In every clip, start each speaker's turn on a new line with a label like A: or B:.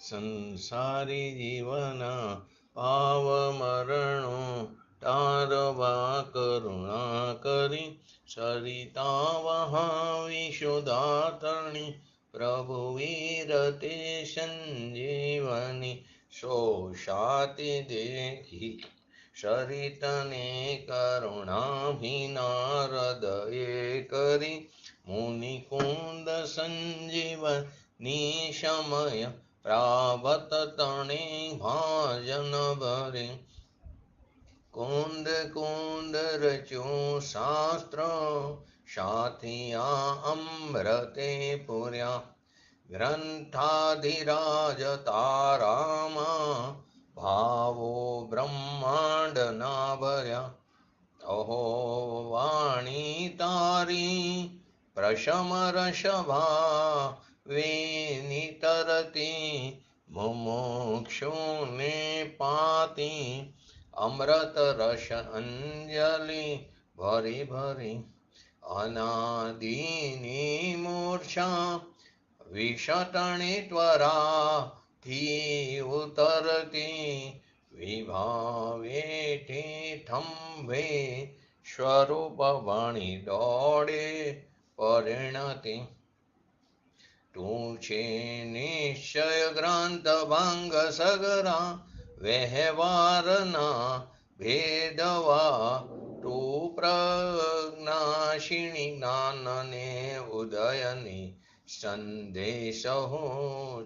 A: સંસારી જીવના પાવ મરણો તારવા કરુણા કરી. સરિતા વહાવી સુધાતરણી પ્રભુ વીરતે સંજીવની. શોષાતી દેખી સરિતને કરુણાભિના હૃદયે કરી. મુનિકુંદ સંજીવની સમય પ્રાવત તણે ભાજન ભરે. કુંદ કુંદ રચ્યું શાસ્ત્ર સાથિયા અમૃતે પૂર્યા. ગ્રંથાધિરાજ તારામાં ભાવો બ્રહ્માંડના ભર્યા. અહો વાણી તારી પ્રશમ રસભા વેનિતરતી. મુમુક્ષુને પાતી અમૃત રસ અંજલિ ભરી ભરી. અનાદિની મૂર્છા વિષટણી ત્વરાથી ઉતરતી. વિભાવેઠી થંભે સ્વરૂપ વાણી દોડે પરિણતિ. તું છે નિશ્ચય ગ્રંથ ભંગ સગરા વ્યવહારના ભેદવા. તું પ્રજ્ઞાશિણી જ્ઞાનને ઉદયની સંદેશ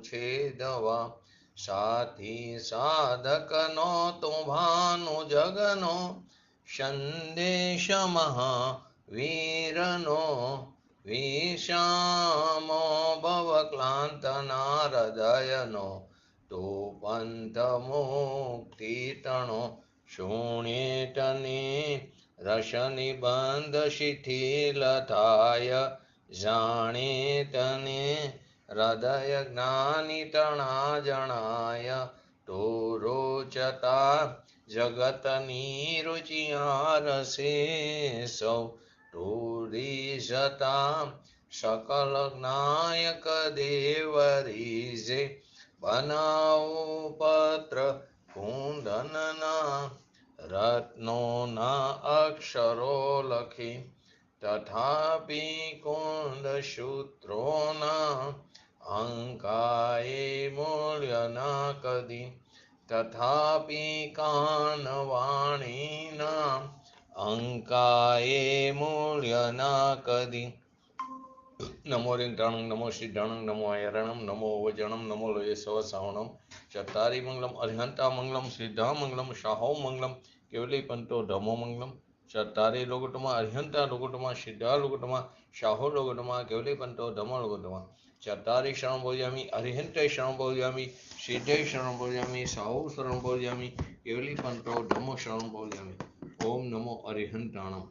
A: છેદવા. સાથી સાધકનો તું ભાનુ જગનો સંદેશ મહાવીરનો. વિષામો ભવક્લાંતના હૃદયનો તું પંથ મુક્તિ તણો. શૂન્યેતને રસ નિબંધ શિથિલ થાય. જાણે તને હૃદય જ્ઞાની તણા જણાય. તું રોચતા જગતની રુચિયા રસે સૌ. તું રીઝતા સકલ જ્ઞાયક દેવ રીઝે. બનાવો પત્ર કુંદનના રત્નોના અક્ષરો લખી. તથાપિ કુંદ સૂત્રોના અંકાએ મૂલ્ય ના કદી. તથાપિ કાનવાણીના અંકાએ મૂલ્ય ના કદી. નમો રિંટાણં નમો સિદ્ધાણં નમો અયરણં નમો વજણં નમો લોય સવ સાવણં. ચત્તારી મંગલમ અરિહંતા મંગલમ સિદ્ધા મંગલમ શાહો મંગલમ કેવલી પંતો ધમો મંગલમ. ચત્તારી લોગટમાં અરિહંતા લોગટમાં સિદ્ધા લોગટમાં શાહો લોગટમાં કેવલી પંતો ધમો લોગટમાં. ચત્તારી શરણ બોલ્યામી અરિહંતે શરણ બોલ્યામી સિદ્ધે શરણ બોલ્યામી શાહો શરણ બોલ્યામી કેવલી પંતો ધમો શરણ બોલ્યામી. ઓમ નમો અરિહંતાણમ.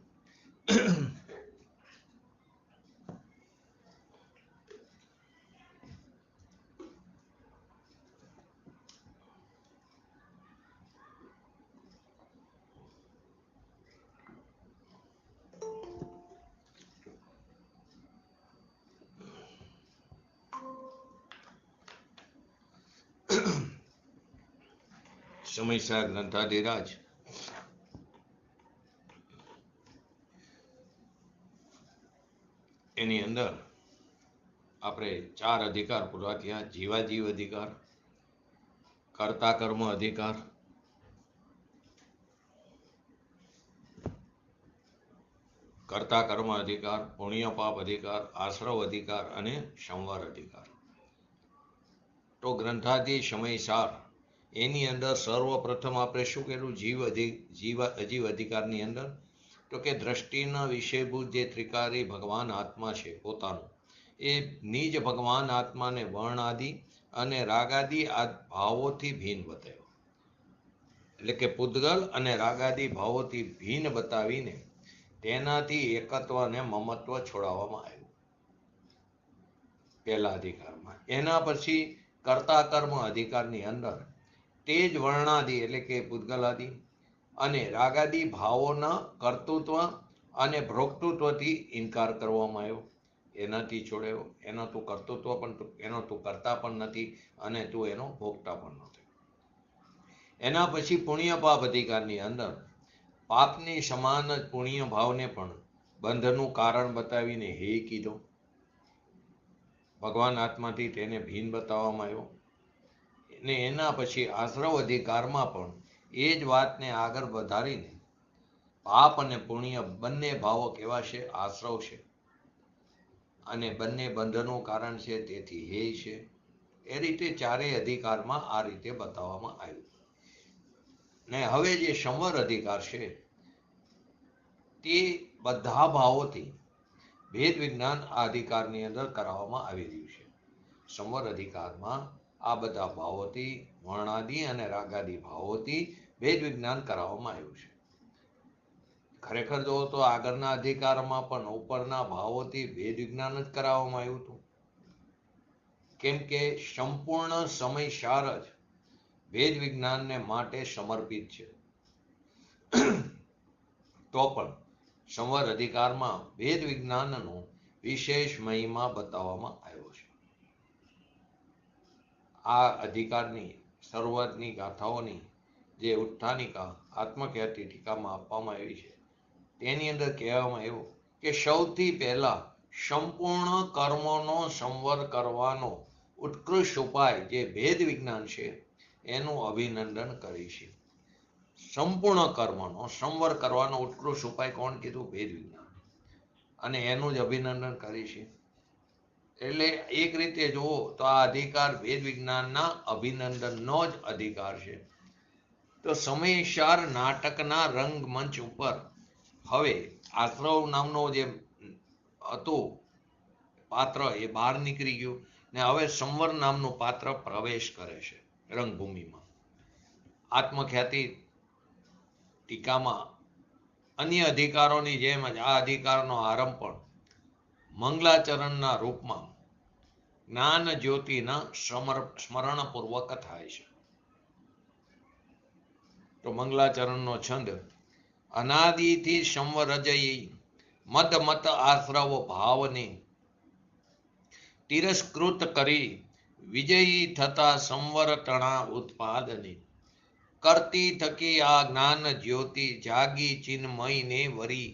A: સમયસર ગ્રંથાધિરાજ એની અંદર આપણે 4 અધિકાર પૂરા થયા. જીવાજીવ અધિકાર, કર્તા કર્મ અધિકાર, કર્તા કર્મ અધિકાર, પુણ્ય પાપ અધિકાર, આશ્રવ અધિકાર અને સંવર અધિકાર. તો ગ્રંથાધિ સમયસાર એની અંદર સર્વપ્રથમ આપણે શું કર્યું? અજીવ અધિકારની અંદર તો કે દ્રષ્ટિના વિષયભૂત જે ત્રિકારી ભગવાન આત્મા છે પોતાનું, એ નિજ ભગવાન આત્માને વર્ણાદિ અને રાગાદિ આ ભાવોથી ભિન્ન બતાવ્યો. એટલે કે પૂદગલ અને રાગાદિ ભાવોથી ભિન્ન બતાવીને તેનાથી એકત્વ અને મમત્વ છોડાવવામાં આવ્યું પહેલા અધિકારમાં. એના પછી કર્તા કર્મ અધિકારની અંદર તે જ વર્ણાદિ એટલે કે પૂદગલાદિ અને રાગાદિ ભાવોના કર્તૃત્વ અને ભોક્તૃત્વથી ઇનકાર કરવામાં આવ્યો. નથી છોડ્યો, એનો તું કર્તૃત્વ પણ એનો તું કરતા પણ નથી અને તું એનો ભોગતા પણ નથી. એના પછી પુણ્ય પાપ અધિકારની અંદર પાપની સમાન જ પુણ્ય ભાવને પણ બંધનું કારણ બતાવીને હે કીધો. ભગવાન આત્માથી તેને ભીન બતાવવામાં આવ્યો અને એના પછી આશ્રવ અધિકારમાં પણ એ જ વાતને આગળ વધારીને પાપ અને પુણ્ય બંને ભાવો કેવા છે? આશ્રવ છે અને બંને બંધનું કારણ છે, તેથી હે છે. એ રીતે ચારેય અધિકારમાં આ રીતે બતાવવામાં આવ્યું. ને હવે જે સંવર અધિકાર છે તે બધા ભાવોથી ભેદ વિજ્ઞાન આ અધિકારની અંદર કરાવવામાં આવી રહ્યું છે. સંવર અધિકારમાં આ બધા ભાવોથી, વર્ણાદિ અને રાગાદિ ભાવોથી ભેદ વિજ્ઞાન કરાવવામાં આવ્યું છે. ખરેખર જો તો આગળના અધિકારમાં પણ ઉપરના ભાવોથી ભેદ વિજ્ઞાન જ કરાવવામાં આવ્યું હતું. કેમ કે સંપૂર્ણ સમય સાર જ ભેદ વિજ્ઞાનને માટે સમર્પિત છે. તો પણ સંવર અધિકારમાં ભેદ વિજ્ઞાનનો વિશેષ મહિમા બતાવવામાં આવ્યો છે. આ અધિકારની શરૂઆતની ગાથાઓની જે ઉત્થાનિકા આત્મખ્યાતિ ટીકામાં આપવામાં આવી છે તેની અંદર કહેવામાં આવ્યું કે સૌથી પહેલા સંપૂર્ણ કર્મોનો સંવર કરવાનો ઉત્કૃષ્ટ ઉપાય જે ભેદ વિજ્ઞાન છે એનું અભિનંદન કરીશું. સંપૂર્ણ કર્મનો સંવર કરવાનો ઉત્કૃષ્ટ ઉપાય કોણ કીધું? ભેદ વિજ્ઞાન. અને એનું જ અભિનંદન કરીશું. એટલે એક રીતે જુઓ તો આ અધિકાર ભેદ વિજ્ઞાનના અભિનંદનનો જ અધિકાર છે. તો સમયસાર નાટકના રંગમંચ ઉપર હવે આશ્રવ નામનો જે હતું પાત્ર એ બહાર નીકળી ગયું ને હવે સંવર નામનું પાત્ર પ્રવેશ કરે છે રંગભૂમિમાં. આત્મખ્યાતિ ટીકામાં અન્ય અધિકારોની જેમ જ આ અધિકારનો આરંભ પણ મંગલાચરણના રૂપમાં જ્ઞાન જ્યોતિના સ્મરણપૂર્વક થાય છે. તો મંગલાચરણનો છંદ અનાદિથી સંવરજયી મદ મત આશ્રવ ભાવને તિરસ્કૃત કરી વિજયી થતા સંવર તણા ઉત્પાદને કરતી થકી આ જ્ઞાન જ્યોતિ જાગી ચિન્મયને વરી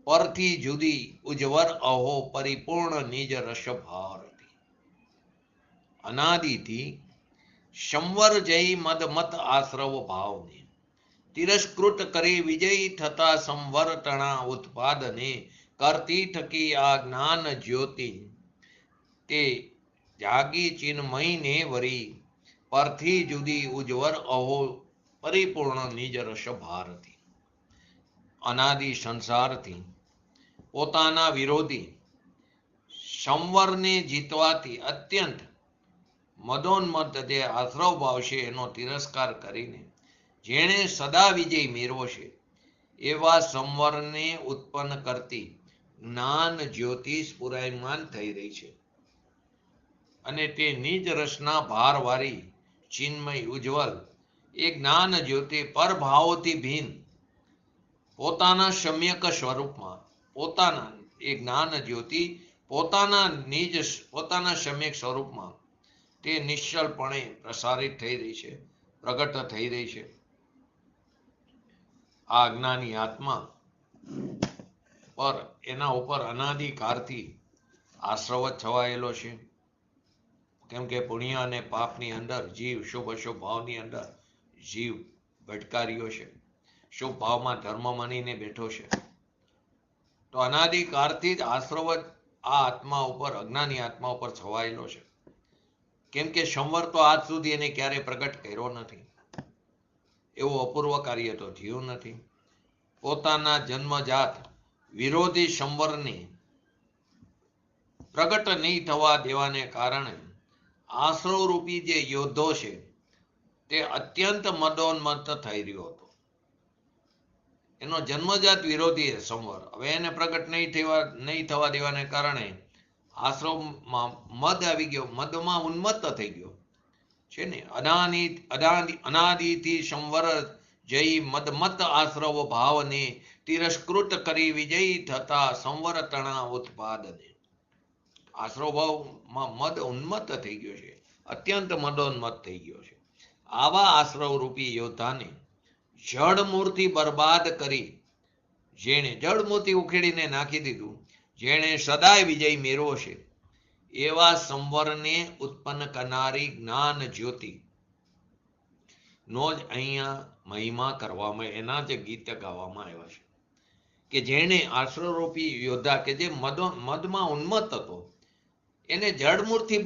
A: પરથી જુદી ઉજ્જવર અહો પરિપૂર્ણ નિજ રસ ભારતી. અનાદિથી સંવર જઈ મદ મત આશ્રવ ભાવને તિરસ્કૃત કરી વિજયી થતા સંવર તણા ઉત્પાદને કરતી થકી આ જ્ઞાન જ્યોતિ તે જાગી ચિન્મયને વરી પરથી જુદી ઉજ્જવર અહો પરિપૂર્ણ નિજ રસ ભારતી. અનાદિ સંસારથી પોતાના વિરોધી સંવરને જીતવાથી અત્યંત મદોન્મત્ત જે આશ્રવ ભાવ છે એનો તિરસ્કાર કરીને જેણે સદા વિજય મેળવો છે એવા સંવરને ઉત્પન્ન કરતી જ્ઞાન જ્યોતિ સ્ફુરાયમાન થઈ રહી છે અને તે નિજ રસના ભારવાળી ચિન્મય ઉજ્જવલ એ જ્ઞાન જ્યોતિ પરભાવોથી ભિન્ન પોતાના સમ્યક સ્વરૂપમાં પોતાના એ જ્ઞાન જ્યોતિ પોતાના સમ્યક સ્વરૂપમાં તે નિશ્ચલપણે પ્રસારિત થઈ રહી છે, પ્રગટ થઈ રહી છે. આ અજ્ઞાની આત્મા પર એના ઉપર અનાદિકાળથી આશ્રવ છવાયેલો છે. કેમ કે પુણ્ય અને પાપની અંદર જીવ શુભ અશુભ ભાવની અંદર જીવ ભટકાર્યો છે, શુભ ભાવમાં ધર્મ માનીને બેઠો છે. તો અનાદિકાળથી જ આશ્રવ આ આત્મા ઉપર, અજ્ઞાની આત્મા ઉપર છવાયેલો છે. કેમ કે સંવર તો આજ સુધી એને ક્યારેય પ્રગટ કર્યો નથી, એવું અપૂર્વ કાર્ય તો થયું નથી. પોતાના જન્મજાત વિરોધી સંવરને પ્રગટ નહીં થવા દેવાને કારણે આશ્રવ રૂપી જે યોદ્ધો છે તે અત્યંત મદોન્મત્ત થઈ રહ્યો હતો. એનો જન્મજાત વિરોધી સંવર હવે એને પ્રગટ નહીં થવા દેવાને કારણે આશ્રમમાં મદ આવી ગયો, મદમાં ઉન્મત્ત થઈ ગયો છે ને. અનાદિથી સંવર જઈ મદમત આશ્રવ ભાવને તિરસ્કૃત કરી વિજયી થતા સંવર તણા ઉત્પાદને. આશ્રવ ભાવમાં મદ ઉન્મત્ત થઈ ગયો છે, અત્યંત મદોન્મત્ત થઈ ગયો છે. આવા આશ્રવ રૂપી યોદ્ધાને જળમૂર્તિ બરબાદ કરી, જેણે જળમૂર્તિ ઉખેડીને નાખી દીધું, જેણે સદાય વિજય મેળવો છે, એવા સંવરને ઉત્પન્ન કરનારી જ્ઞાન જ્યોતિ નો જ અહીંયા મહિમા કરવામાં, એના જ ગીત ગાવામાં આવ્યા છે કે જેણે આશ્રવરૂપી યોદ્ધા કે જે મદમાં ઉન્મત્ત હતો, એને જળમૂર્તિ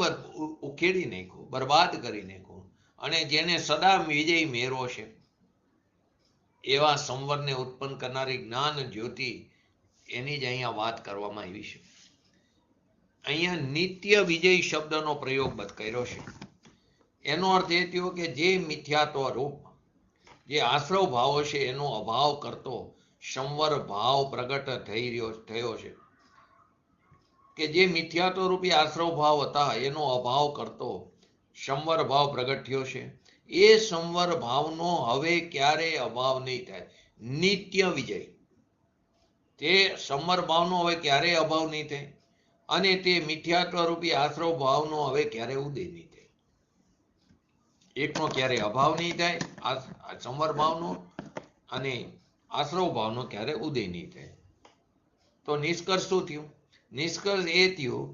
A: ઉખેડી નાખ્યો, બરબાદ કરી નાખ્યો, અને જેને સદા વિજય મેળવો છે, એવા સંવરને ઉત્પન્ન કરનારી જ્ઞાન જ્યોતિ, એની જ અહીંયા વાત કરવામાં આવી છે. અહીંયા નિત્ય વિજય શબ્દનો પ્રયોગ કર્યો છે. એનો અર્થ એ થયો કે જે મિથ્યાત્વ રૂપ જે આશ્રવ ભાવો છે એનો અભાવ કરતો સંવર ભાવ પ્રગટ થયો છે, કે જે મિથ્યાત્વ રૂપી આશ્રવ ભાવ હતા એનો અભાવ કરતો સંવર ભાવ પ્રગટ થયો છે. એ સંવર ભાવનો હવે ક્યારેય અભાવ નહીં થાય. નિત્ય વિજય, તે સંવર ભાવનો હવે ક્યારેય અભાવ નહીં થાય, અને તે મિથ્યાત્વ રૂપી આશ્રવ ભાવનો હવે ક્યારેય ઉદય નહીં થાય. એકનો ક્યારેય અભાવ નહીં થાય, સંવર ભાવનો, અને આશ્રવ ભાવનો ક્યારેય ઉદય નહીં થાય. તો નિષ્કર્ષ શું થયું? નિષ્કર્ષ એ થયું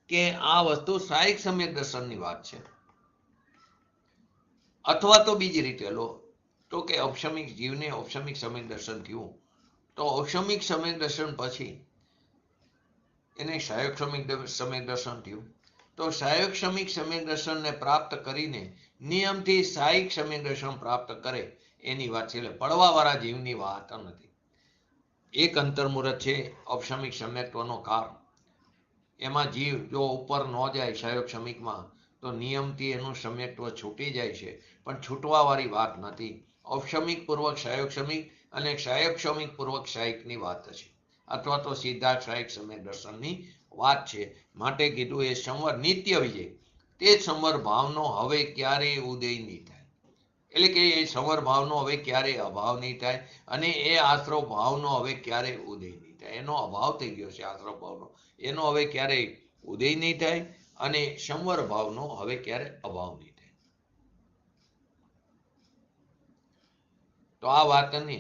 A: કે આ વસ્તુ સાહિક સમ્યક દર્શનની વાત છે. અથવા તો બીજી રીતે લો તો કે ઔપશમિક જીવને ઔપશમિક સમ્યક દર્શન થયું, તો ઔપશમિક સમ્યક દર્શન પછી એને સાયોગક્ષમિક સમ્યક દર્શન થયું. તો સાયોગક્ષમિક સમ્યક દર્શનને પ્રાપ્ત કરીને નિયમથી સાહિક સમ્યક દર્શન પ્રાપ્ત કરે એની વાત છે. એટલે પડવાવાળા જીવની વાત નથી. એક અંતર્મુહૂર્ત છે ઔપશમિક સમ્યક્ત્વનો કાળ. એમાં જીવ જો ઉપર ન જાય સાયોગક્ષમિકમાં તો નિયમથી એનું સમ્યક્ત્વ છૂટી જાય છે, પણ છૂટવાવાળી વાત નથી. ઔપશમિક પૂર્વક સાયોગક્ષમિક અને સાયોગક્ષમિક પૂર્વક સાહિકની વાત છે, અથવા તો સીધા સાહિક સમ્યક દર્શનની વાત છે. માટે કીધું એ સંવર નિત્ય વિજય, તે સંવર ભાવનો હવે ક્યારેય ઉદય નહીં થાય. એટલે કે એ સંવર ભાવનો હવે ક્યારેય અભાવ નહીં થાય, અને એ આશ્રવ ભાવનો હવે ક્યારેય ઉદય નહીં થાય. એનો અભાવ થઈ ગયો છે આશ્રવ ભાવનો, એનો હવે ક્યારેય ઉદય નહીં થાય, અને સંવર ભાવનો હવે ક્યારેય અભાવ નહીં થાય. તો આ વાતને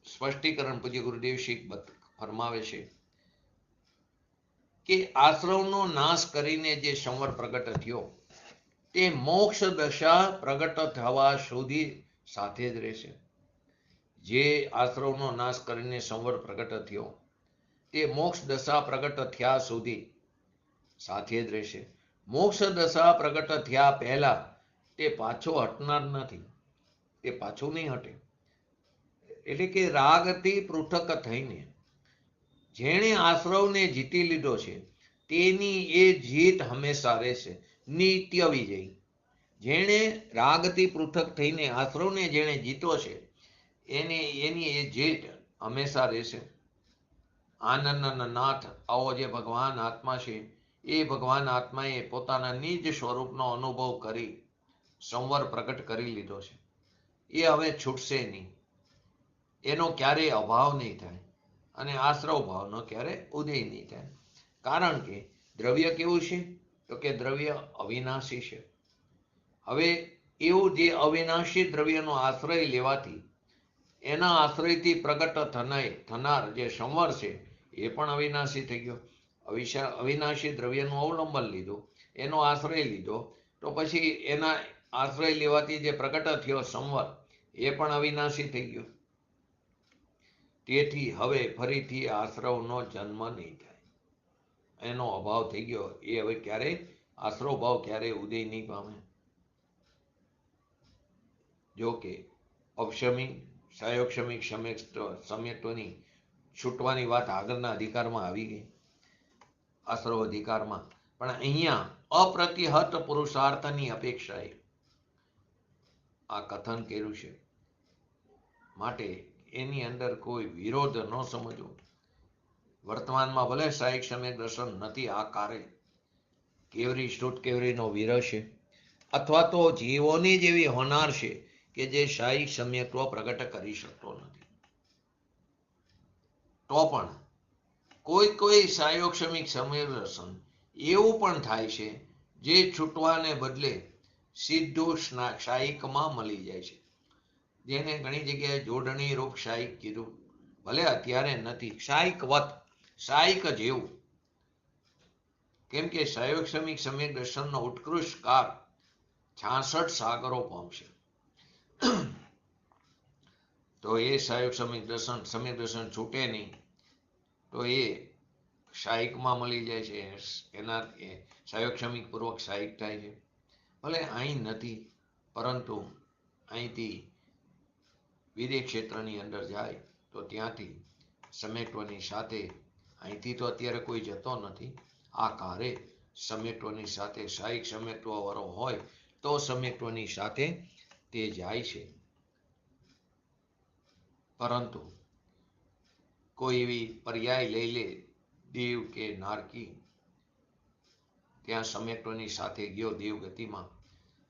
A: સ્પષ્ટીકરણ પૂજ્ય ગુરુદેવ શ્રી ફરમાવે છે કે આશ્રવનો નાશ કરીને જે સંવર પ્રગટ થયો તે મોક્ષ દશા પ્રગટ થવા સુધી સાથે જ રહેશે. જે આશ્રવનો નાશ કરીને સંવર પ્રગટ થયો તે મોક્ષ દશા પ્રગટ થયા સુધી સાથે જ રહેશે. મોક્ષ દશા પ્રગટ થયા પહેલા તે પાછો હટનાર નથી, તે પાછું નહીં હટે. એટલે કે રાગથી પૃથક થઈને જેણે આશ્રવને જીતી લીધો છે તેની એ જીત હંમેશા રહેશે. નિત્ય વિજય, જેણે રાગથી પૃથક થઈને આશ્રવને જેણે જીતો છે એની એ જીત હંમેશા રહેશે. આનંદના નાથ આવો જે ભગવાન આત્મા છે એ ભગવાન આત્માએ પોતાના નિજ સ્વરૂપનો અનુભવ કરી સંવર પ્રગટ કરી લીધો છે. એ હવે છૂટશે નહીં, એનો ક્યારેય અભાવ નહીં થાય, અને આશ્રવ ભાવનો ક્યારેય ઉદય નહીં થાય. કારણ કે દ્રવ્ય કેવું છે? તો કે દ્રવ્ય અવિનાશી છે. હવે એવું જે અવિનાશી દ્રવ્યનો આશ્રય લેવાથી એના આશ્રયથી પ્રગટ થનાર જે સંવર છે એ પણ અવિનાશી થઈ ગયો. અવિનાશી દ્રવ્યનું અવલંબન લીધું, એનો આશ્રય લીધો, તો પછી એના આશ્રય લેવાથી જે પ્રગટ થયો સંવર એ પણ અવિનાશી થઈ ગયો. તેથી હવે ફરીથી આશ્રવનો જન્મ નહીં થાય, એનો અભાવ થઈ ગયો. એ હવે ક્યારેય આશ્રવ ભાવ ક્યારેય ઉદય નહીં પામે. જો કે ઔપશમિક સાયોગક્ષમિક સમ્યક્ત્વની છૂટવાની વાત આગળના અધિકારમાં આવી ગઈ, આશ્રવ અધિકારમાં. પણ અહીંયા અપ્રતિહત પુરુષાર્થની અપેક્ષાએ આ કથન કર્યું છે. માટે એની અંદર કોઈ વિરોધ ન સમજવો. વર્તમાનમાં ભલે સાહિક સમ્યક દર્શન નથી આકારે, કેવરી સ્ટુટ કેવરીનો વિરહ છે, અથવા તો જીવોની જેવી હોનાર છે કે જે સાહિક સમ્યક્ત્વ પ્રગટ કરી શકતો નથી, તો પણ કોઈ સાયોગક્ષમિક સમ્યક દર્શન એવું પણ થાય છે જે છૂટવાને બદલે સીધું શાયિકમાં મળી જાય છે, જેને ઘણી જગ્યાએ જોડણી રૂપ શાયિક કીધું. ભલે અત્યારે નથી, શાયિકવત, શાયિક જેવું. કેમ કે સયોગક્ષમિક સમ્યક દર્શનનો ઉત્કૃષ્ટ કાર 66 સાગરો પામશે. તો એ સયોગક્ષમિક દર્શન, સમ્યક દર્શન છૂટે નહીં, તો એ શાયિકમાં મળી જાય છે, એના સયોગક્ષમિક પૂર્વક શાયિક થાય છે. ભલે અહીં નથી, પરંતુ અહીંથી વિદેહ ક્ષેત્રની અંદર જાય તો ત્યાંથી સમેટવાની સાથે, અહીંથી તો અત્યારે કોઈ જતો નથી, આ કારે સમેટવાની સાથે શાયિક સમેટવા વાળો હોય તો સમેટવાની સાથે તે જાય છે. પરંતુ કોઈ એવી પર્યાય લઈ લે, દેવ કે નારકી, ત્યાં સમેટવાની સાથે ગયો દેવ ગતિમાં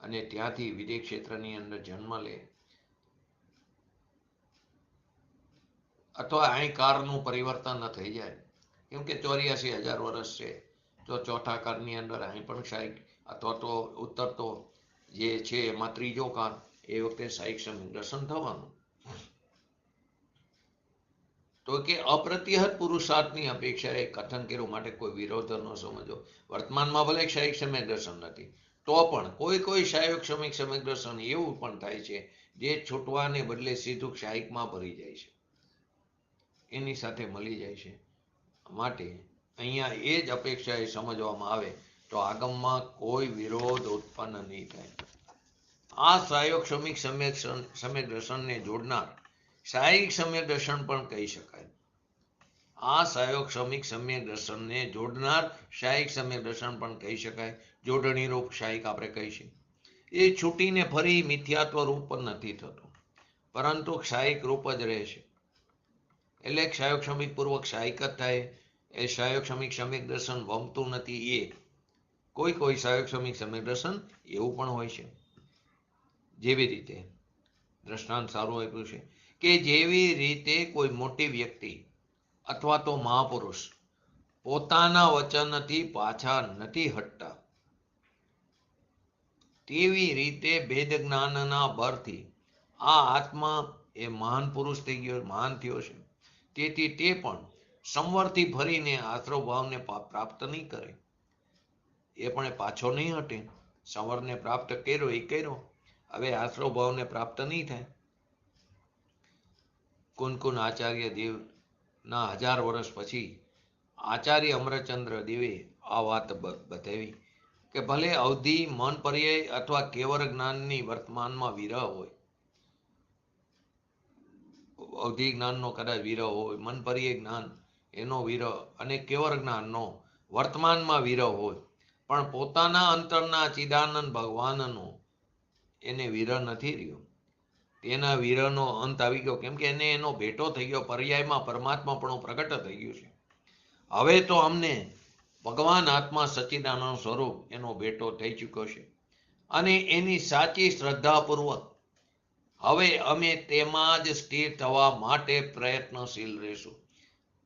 A: અને ત્યાંથી વિદેહ ક્ષેત્રની અંદર જન્મ લે, અથવા અહીં કાળનું પરિવર્તન ન થઈ જાય, કેમ કે 84,000 વર્ષ છે, તો ચોથા કાળની અંદર અહીં પણ શાયિક, અથવા તો ઉત્તરતો જે છે એમાં ત્રીજો કાળ, એ વખતે શાયિક સમ્યક દર્શન થવાનું. તો કે અપ્રતિહત પુરુષાર્થની અપેક્ષાએ કથન કર્યું માટે કોઈ વિરોધ ન સમજો. વર્તમાનમાં ભલે શાયિક સમ્યક દર્શન નથી, તો પણ કોઈ શાયિક સમ્યક દર્શન એવું પણ થાય છે જે છૂટવાને બદલે સીધું શાયિકમાં ભરી જાય છે, એની સાથે મળી જાય છે. માટે અહીંયા એ જ અપેક્ષાએ સમજવામાં આવે તો આગમમાં કોઈ વિરોધ ઉત્પન્ન નહીં થાય. આ સયોગક્ષમિક સમ્યક દર્શનને જોડનાર શાયિક સમ્યક દર્શન પણ કહી શકાય. આ સયોગક્ષમિક સમ્યક દર્શનને જોડનાર શાયિક સમ્યક દર્શન પણ કહી શકાય. જોડણી રૂપ શાયિક આપણે કહીશું. એ છૂટીને ફરી મિથ્યાત્વ રૂપ નથી થતું, પરંતુ શાયિક રૂપ જ રહેશે. એટલે સયોગક્ષમિક પૂર્વક શાયિક જ થાય. એ સયોગક્ષમિક સમ્યક દર્શન વમતું નથી. એ કોઈ સયોગક્ષમિક સમ્યક દર્શન એવું પણ હોય છે. જેવી રીતે દ્રષ્ટાંત સારું આપ્યું છે કે જેવી રીતે કોઈ મોટી વ્યક્તિ અથવા તો મહાપુરુષ પોતાના વચનથી પાછા નથી હટતા, તેવી રીતે ભેદ જ્ઞાનના બળથી આ આત્મા એ મહાન પુરુષ થઈ ગયો, મહાન થયો છે. તેથી તે પણ સંવરથી ફરીને આશ્રવ ભાવને પ્રાપ્ત નહીં કરે. એ પણ પાછો નહીં હટે. સંવરને પ્રાપ્ત કર્યો એ કર્યો, હવે આશ્રવ ભાવને પ્રાપ્ત નહીં થાય. કુન આચાર્ય દેવના 1000 વર્ષ પછી આચાર્ય અમરચંદ્ર દેવે આ વાત બતાવી કે ભલે અવધિ, મન પર્યાય અથવા કેવર જ્ઞાનની વર્તમાનમાં વિરહ હોય, અવધિ જ્ઞાનનો કદાચ વિરહ હોય, મન પર્યાય જ્ઞાન એનો વિરહ અને કેવર જ્ઞાનનો વર્તમાનમાં વિરહ હોય, પણ પોતાના અંતરના ચિદાનંદ ભગવાનનો એને વિરહ નથી રહ્યો. તેના વિરહનો અંત આવી ગયો, કેમ કે એને એનો ભેટો થઈ ગયો. પર્યાયમાં પરમાત્મા પણ પ્રગટ થઈ ગયું છે. હવે તો અમને ભગવાન આત્મા સચ્ચિદાનંદ સ્વરૂપ એનો ભેટો થઈ ચૂક્યો છે, અને એની સાચી શ્રદ્ધાપૂર્વક હવે અમે તેમાં જ સ્થિર થવા માટે પ્રયત્નશીલ રહેશું.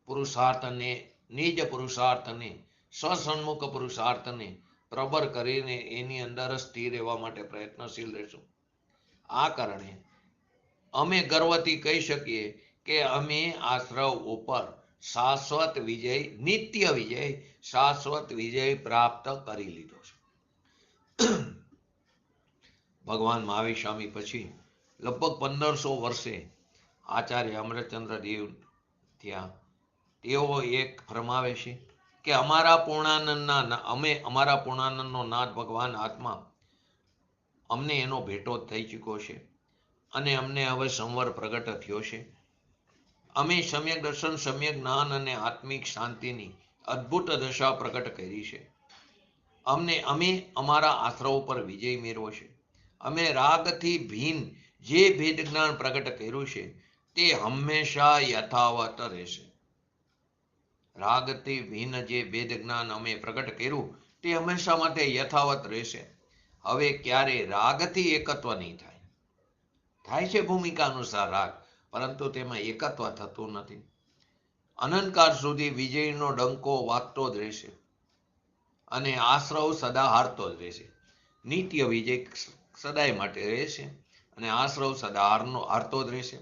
A: પુરુષાર્થને, નિજ પુરુષાર્થને, સ્વસન્મુખ પુરુષાર્થને પ્રબળ કરીને એની અંદર સ્થિર રહેવા માટે પ્રયત્નશીલ રહેશું. આ કારણે અમે ગર્વથી કહી શકીએ કે અમે આશ્રવ ઉપર શાશ્વત વિજય, નિત્ય વિજય, શાશ્વત વિજય પ્રાપ્ત કરી લીધો છે. ભગવાન મહાવીર સ્વામી પછી લગભગ 1500 વર્ષે આચાર્ય અમરચંદ્ર દેવ ત્યાં તેઓ એક ફરમાવે છે કે અમારા પૂર્ણાનંદનો નાથ ભગવાન આત્મા અમને એનો ભેટો થઈ ચૂક્યો છે, અને અમને હવે સંવર પ્રગટ થયો છે. અમે સમ્યક દર્શન, સમ્યક જ્ઞાન અને આત્મિક શાંતિની અદ્ભુત દશા પ્રગટ કરી છે. અમે અમારા આશ્રવ પર વિજય મેળવ્યો છે. અમે રાગથી ભીન જે ભેદ જ્ઞાન પ્રગટ કર્યું છે તે હંમેશા યથાવત રહેશે. રાગથી ભીન જે ભેદ જ્ઞાન અમે પ્રગટ કર્યું તે હંમેશા માટે યથાવત રહેશે. હવે ક્યારે રાગથી એકત્વ નહીં થાય. થાય છે ભૂમિકા અનુસાર રાગ, પરંતુ તેમાં એકત્વ થતું નથી. અનંતકાળ સુધી વિજયનો ડંકો વાગતો જ રહેશે. અને આશ્રવ સદા હારતો જ રહેશે. નિત્ય વિજય સદાય માટે રહેશે અને આશ્રવ સદા હારતો જ રહેશે.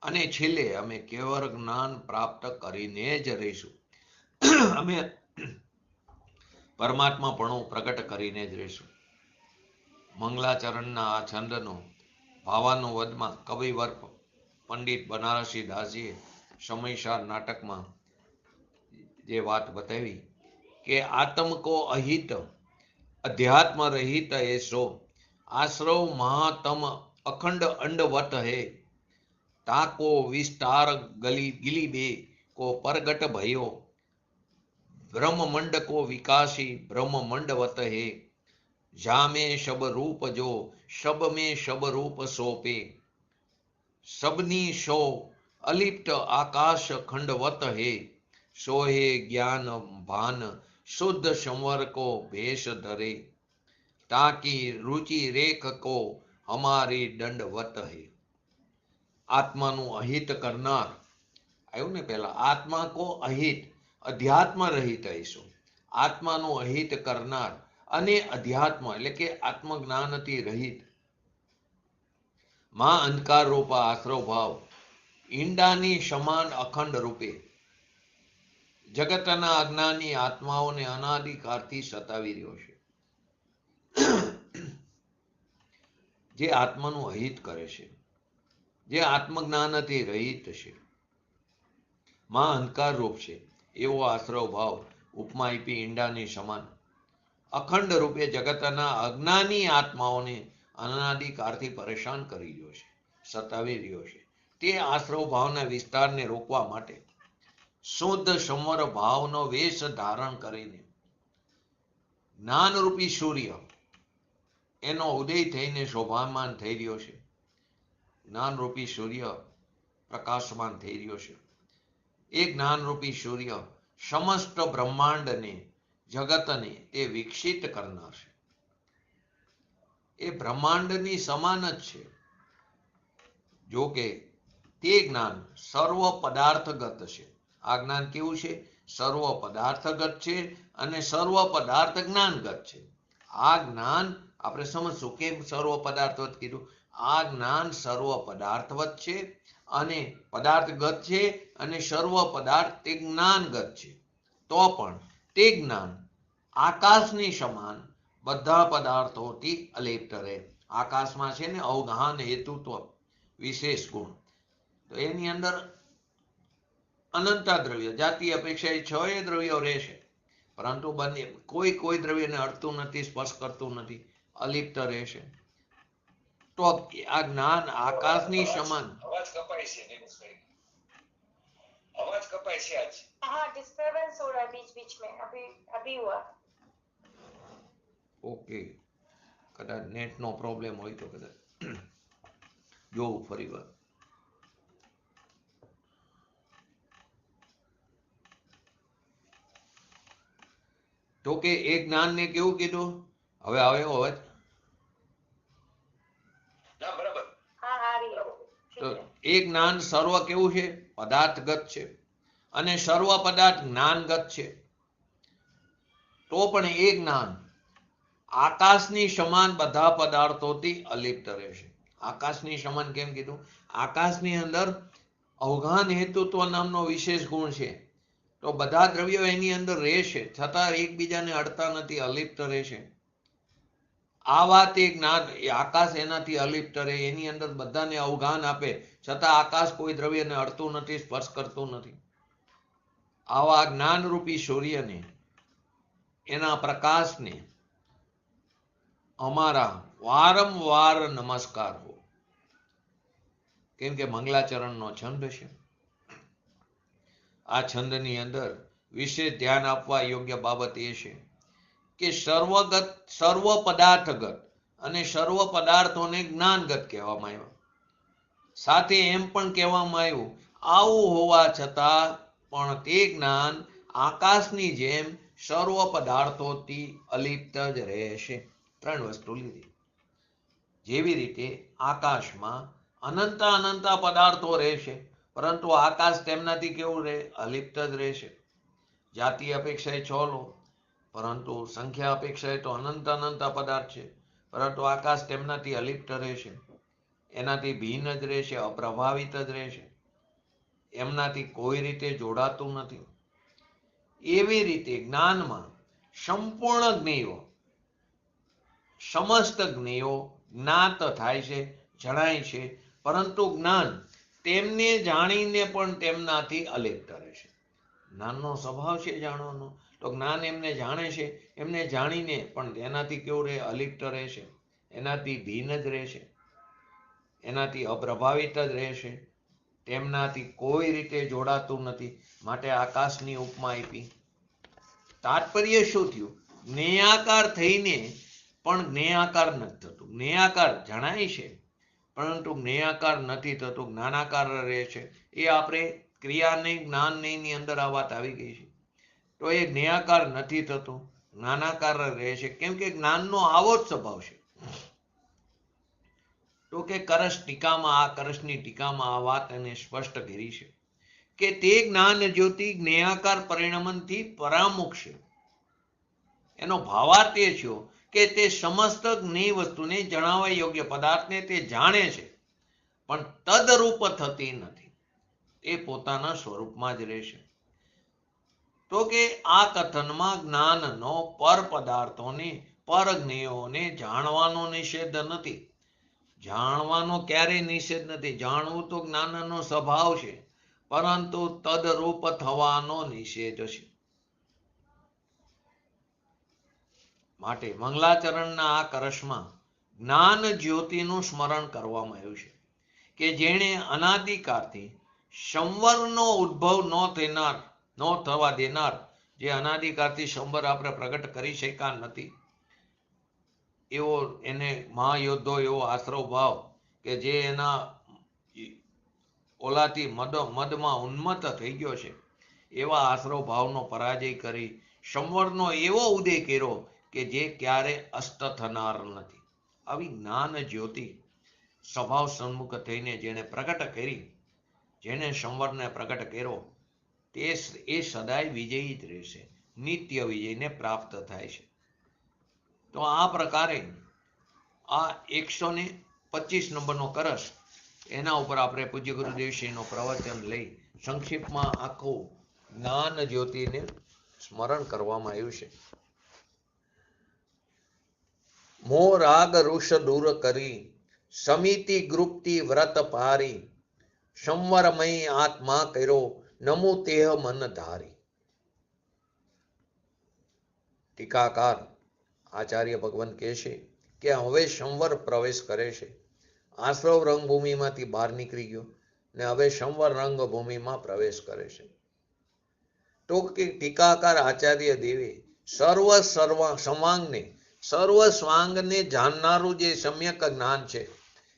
A: અને છેલ્લે અમે કેવળ જ્ઞાન પ્રાપ્ત કરીને જ રહીશું. અમે પરમાત્માપણું પ્રગટ કરીને જ રહીશું. મંગલાચરણના આ છંદનો ભાવાનુવાદમાં કવિવર પંડિત બનારસી દાસજીએ સમયસાર નાટકમાં જે વાત બતાવી કે આત્મ કો અહિત અધ્યાત્મ રહિત એસો આશ્રવ મહાતમ અખંડ અંડવત હે તાકો વિસ્તાર ગલીબે કો પરગટ ભયો બ્રહ્મમંડ કો વિકાસી બ્રહ્મમંડવત હે જામે શબ રૂપ જો શબ में શબ રૂપ સોપે सबनी शो अलिप्त आकाश खंडवत है सोहे ज्ञान भान शुद्ध संवर को भेष धरे ताकि रुचि रेख को हमारी दंडवत है. આત્માનું અહિત કરનાર આવ્યું ને પહેલા, આત્મા કો અહિત અધ્યાત્મ રહિત હૈસો, આત્માનું અહિત કરનાર અને અધ્યાત્મ એટલે કે આત્મજ્ઞાનથી રહિત માં અંધકાર રૂપા આશ્રવ ભાવ ઈંડાની સમાન અખંડ રૂપે જગતના અજ્ઞાની આત્માઓને અનાદિકાળથી સતાવી રહ્યો છે. જે આત્માનું અહિત કરે છે, જે આત્મજ્ઞાનથી રહિત છે, માં અંધકાર રૂપ છે, એવો આશ્રવ ભાવ ઉપમા આપી ઈંડાની સમાન અખંડ રૂપે જગતના અજ્ઞાની આત્માઓને અનાદિકાળથી પરેશાન કરી રહ્યો છે, સતાવી રહ્યો છે. તે આશ્રવ ભાવના વિસ્તારને રોકવા માટે શુદ્ધ સંવર ભાવનો વેશ ધારણ કરીને જ્ઞાનરૂપી સૂર્ય એનો ઉદય થઈને શોભામાન થઈ રહ્યો છે. જ્ઞાનરૂપી સૂર્ય પ્રકાશમાન થઈ રહ્યો છે. એ જ્ઞાનરૂપી સૂર્ય સમસ્ત બ્રહ્માંડને જગતને તે વિકસિત કરનાર છે. એ બ્રહ્માંડની સમાન જ છે. જો કે તે જ્ઞાન સર્વ પદાર્થગત છે. આ જ્ઞાન કેવું છે? સર્વ પદાર્થગત છે અને સર્વ પદાર્થ જ્ઞાનગત છે. આ જ્ઞાન આપણે સમજશું કેમ સર્વ પદાર્થવત કીધું. આ જ્ઞાન સર્વ પદાર્થવત છે અને પદાર્થગત છે અને સર્વ પદાર્થ તે જ્ઞાનગત છે. તો પણ તે જ્ઞાન આકાશની સમાન બધા પદાર્થોથી અલિપ્ત રહે. આકાશમાં છે ને અવગાહન હેતુત્વ વિશેષ ગુણ, તો એની અંદર અનંતા દ્રવ્ય જાતિ અપેક્ષા એ 6 દ્રવ્યો રહેશે, પરંતુ બંને કોઈ દ્રવ્યને અડતું નથી, સ્પર્શ કરતું નથી, અલિપ્ત રહેશે. તો આ જ્ઞાન આકાશની સમાન.
B: અવાજ કપાય છે નિલેશભાઈ, અવાજ કપાય છે આજ.
C: हाँ डिस्टरबेंस हो रहा है बीच बीच में, अभी हुआ.
A: ઓકે, કદાચ નેટનો પ્રોબ્લેમ હોય તો કદાચ જોવું ફરી વાર. તો કે એ જ્ઞાનને કેવું કીધું? હવે આવ્યો અવાજ?
B: ના બરાબર.
C: हाँ आ रही है.
A: તો એ જ્ઞાન સર્વ કેવું છે? પદાર્થગત છે અને સર્વ પદાર્થ જ્ઞાનગત છે. તો પણ એ જ્ઞાન આકાશની સમાન બધા પદાર્થોથી અલિપ્ત રહેશે. આકાશની સમાન કેમ કીધું? આકાશની અંદર અવગાહન હેતુત્વ નામનો વિશેષ ગુણ છે. તો બધા દ્રવ્યો એની અંદર રહેશે, છતાં એકબીજાને અડતા નથી, અલિપ્ત રહેશે. આ વાત એ જ્ઞાન, એ આકાશ એનાથી અલિપ્ત રહે, એની અંદર બધાને અવગાહન આપે, છતાં આકાશ કોઈ દ્રવ્યને અડતું નથી, સ્પર્શ કરતું નથી. આવા જ્ઞાનરૂપી સૂર્યને, એના પ્રકાશને અમારા વારંવાર નમસ્કાર હો. કેમ કે મંગલાચરણનો છંદ છે. આ છંદની અંદર વિશેષ ધ્યાન આપવા યોગ્ય બાબત એ છે કે સર્વ પદાર્થગત અને સર્વ પદાર્થોને જ્ઞાનગત કહેવામાં આવ્યા. સાથે એમ પણ કહેવામાં આવ્યું આવું હોવા છતાં પણ તે જ્ઞાન આકાશની જેમ સર્વ પદાર્થોથી અલિપ્ત જ રહેશે. 3 વસ્તુ લીધી. જેવી રીતે આકાશમાં અનંતા પદાર્થો રહેશે, પરંતુ આકાશ તેમનાથી કેવું રહે? અલિપ્ત જ રહેશે. જાતિ અપેક્ષાએ 6 લો પરંતુ સંખ્યા અપેક્ષાએ તો અનંત પદાર્થ છે, પરંતુ આકાશ તેમનાથી અલિપ્ત રહેશે, એનાથી ભિન્ન જ રહેશે, અપ્રભાવિત જ રહેશે, એમનાથી કોઈ રીતે જોડાતું નથી. એવી રીતે જ્ઞાનમાં સંપૂર્ણ જ્ઞેયો, સમસ્ત જ્ઞેયો જ્ઞાત થાય છે, જણાય છે, પરંતુ જ્ઞાન તેમને જાણીને પણ તેમનાથી અલિપ્ત રહેશે. જ્ઞાનનો સ્વભાવ છે જાણવાનો, તો જ્ઞાન એમને જાણે છે, એમને જાણીને પણ એનાથી કેવું રહે? અલિપ્ત રહેશે, એનાથી ભિન્ન જ રહેશે, એનાથી અપ્રભાવિત જ રહેશે, તેમનાથી કોઈ રીતે જોડાતું નથી. માટે આકાશની ઉપમા આપી. તાત્પર્ય શું થયું? જ્ઞેયાકાર થઈને પણ જ્ઞેયાકાર નથી થતું. જ્ઞેયાકાર જણાય છે પરંતુ જ્ઞેયાકાર નથી થતું, જ્ઞાનાકાર રહે છે. એ આપણે ક્રિયાને જ્ઞાનની અંદર આ વાત આવી ગઈ છે. તો એ જ્ઞેયાકાર નથી થતું, જ્ઞાનાકાર રહે છે. કેમ કે જ્ઞાનનો આવો જ સ્વભાવ છે. તો કે કરસની ટીકામાં આ વાત એને સ્પષ્ટ કરી છે કે તે જ્ઞાન જ્યોતિ જ્ઞેયાકાર પરિણમનથી પરામુખ છે. એનો ભાવાર્થ એ થયો કે તે સમસ્ત જ્ઞેય વસ્તુને જણાવવા યોગ્ય પદાર્થને તે જાણે છે, પણ તદરૂપ થતી નથી, એ પોતાના સ્વરૂપમાં જ રહેશે. તો કે આ કથનમાં જ્ઞાનનો પર પદાર્થોને, પર જ્ઞેયોને જાણવાનો નિષેધ નથી. જાણવાનો ક્યારેય નિષેધ નથી. જાણવું તો જ્ઞાનનો સ્વભાવ છે, પરંતુ તદરૂપ થવાનો નિષેધ છે. માટે મંગલાચરણના આ કરશમાં જ્ઞાન જ્યોતિનું સ્મરણ કરવામાં આવ્યું છે કે જેણે અનાદિકાળથી સંવરનો ઉદ્ભવ ન થવા દેનાર, જે અનાદિકાળથી સંવર આપણે પ્રગટ કરી શક્યા નથી, એવો એને મહાયોદ્ધો એવો આશ્રવ ભાવ કે જે એના ઓલાથી મદમાં ઉન્મત્ત થઈ ગયો છે, એવા આશ્રવ ભાવનો પરાજય કરી સંવરનો એવો ઉદય કર્યો કે જે ક્યારે અસ્ત થનાર નથી. આવી જ્ઞાન જ્યોતિ સ્વભાવ સન્મુખ થઈને જેને પ્રગટ કરી, જેને સંવરને પ્રગટ કર્યો, એ સદાય વિજયી જ રહેશે, નિત્ય વિજયને પ્રાપ્ત થાય છે. તો આ પ્રકારે આ 125 નંબરનો કરસ, એના ઉપર આપણે પૂજ્ય ગુરુદેવશ્રીનો પ્રવચન લઈ સંક્ષિપ્તમાં આખું જ્ઞાન જ્યોતિને સ્મરણ કરવામાં આવ્યું છે. મોહ રાગ રુષ દૂર કરી, સમિતિ ગૃપ્તિ વ્રત પારી, સંવરમય આત્મા કર્યો, નમો તેહ મન ધારી. ટીકાકાર આચાર્ય ભગવાન કહે છે કે હવે સંવર પ્રવેશ કરે છે. આશ્રવ રંગભૂમિમાંથી બહાર નીકળી ગયો ને હવે સંવર રંગભૂમિમાં પ્રવેશ કરે છે. તો કે ટીકાકાર આચાર્ય દેવે સર્વ સ્વાંગને જાણનારું જે સમ્યક જ્ઞાન છે,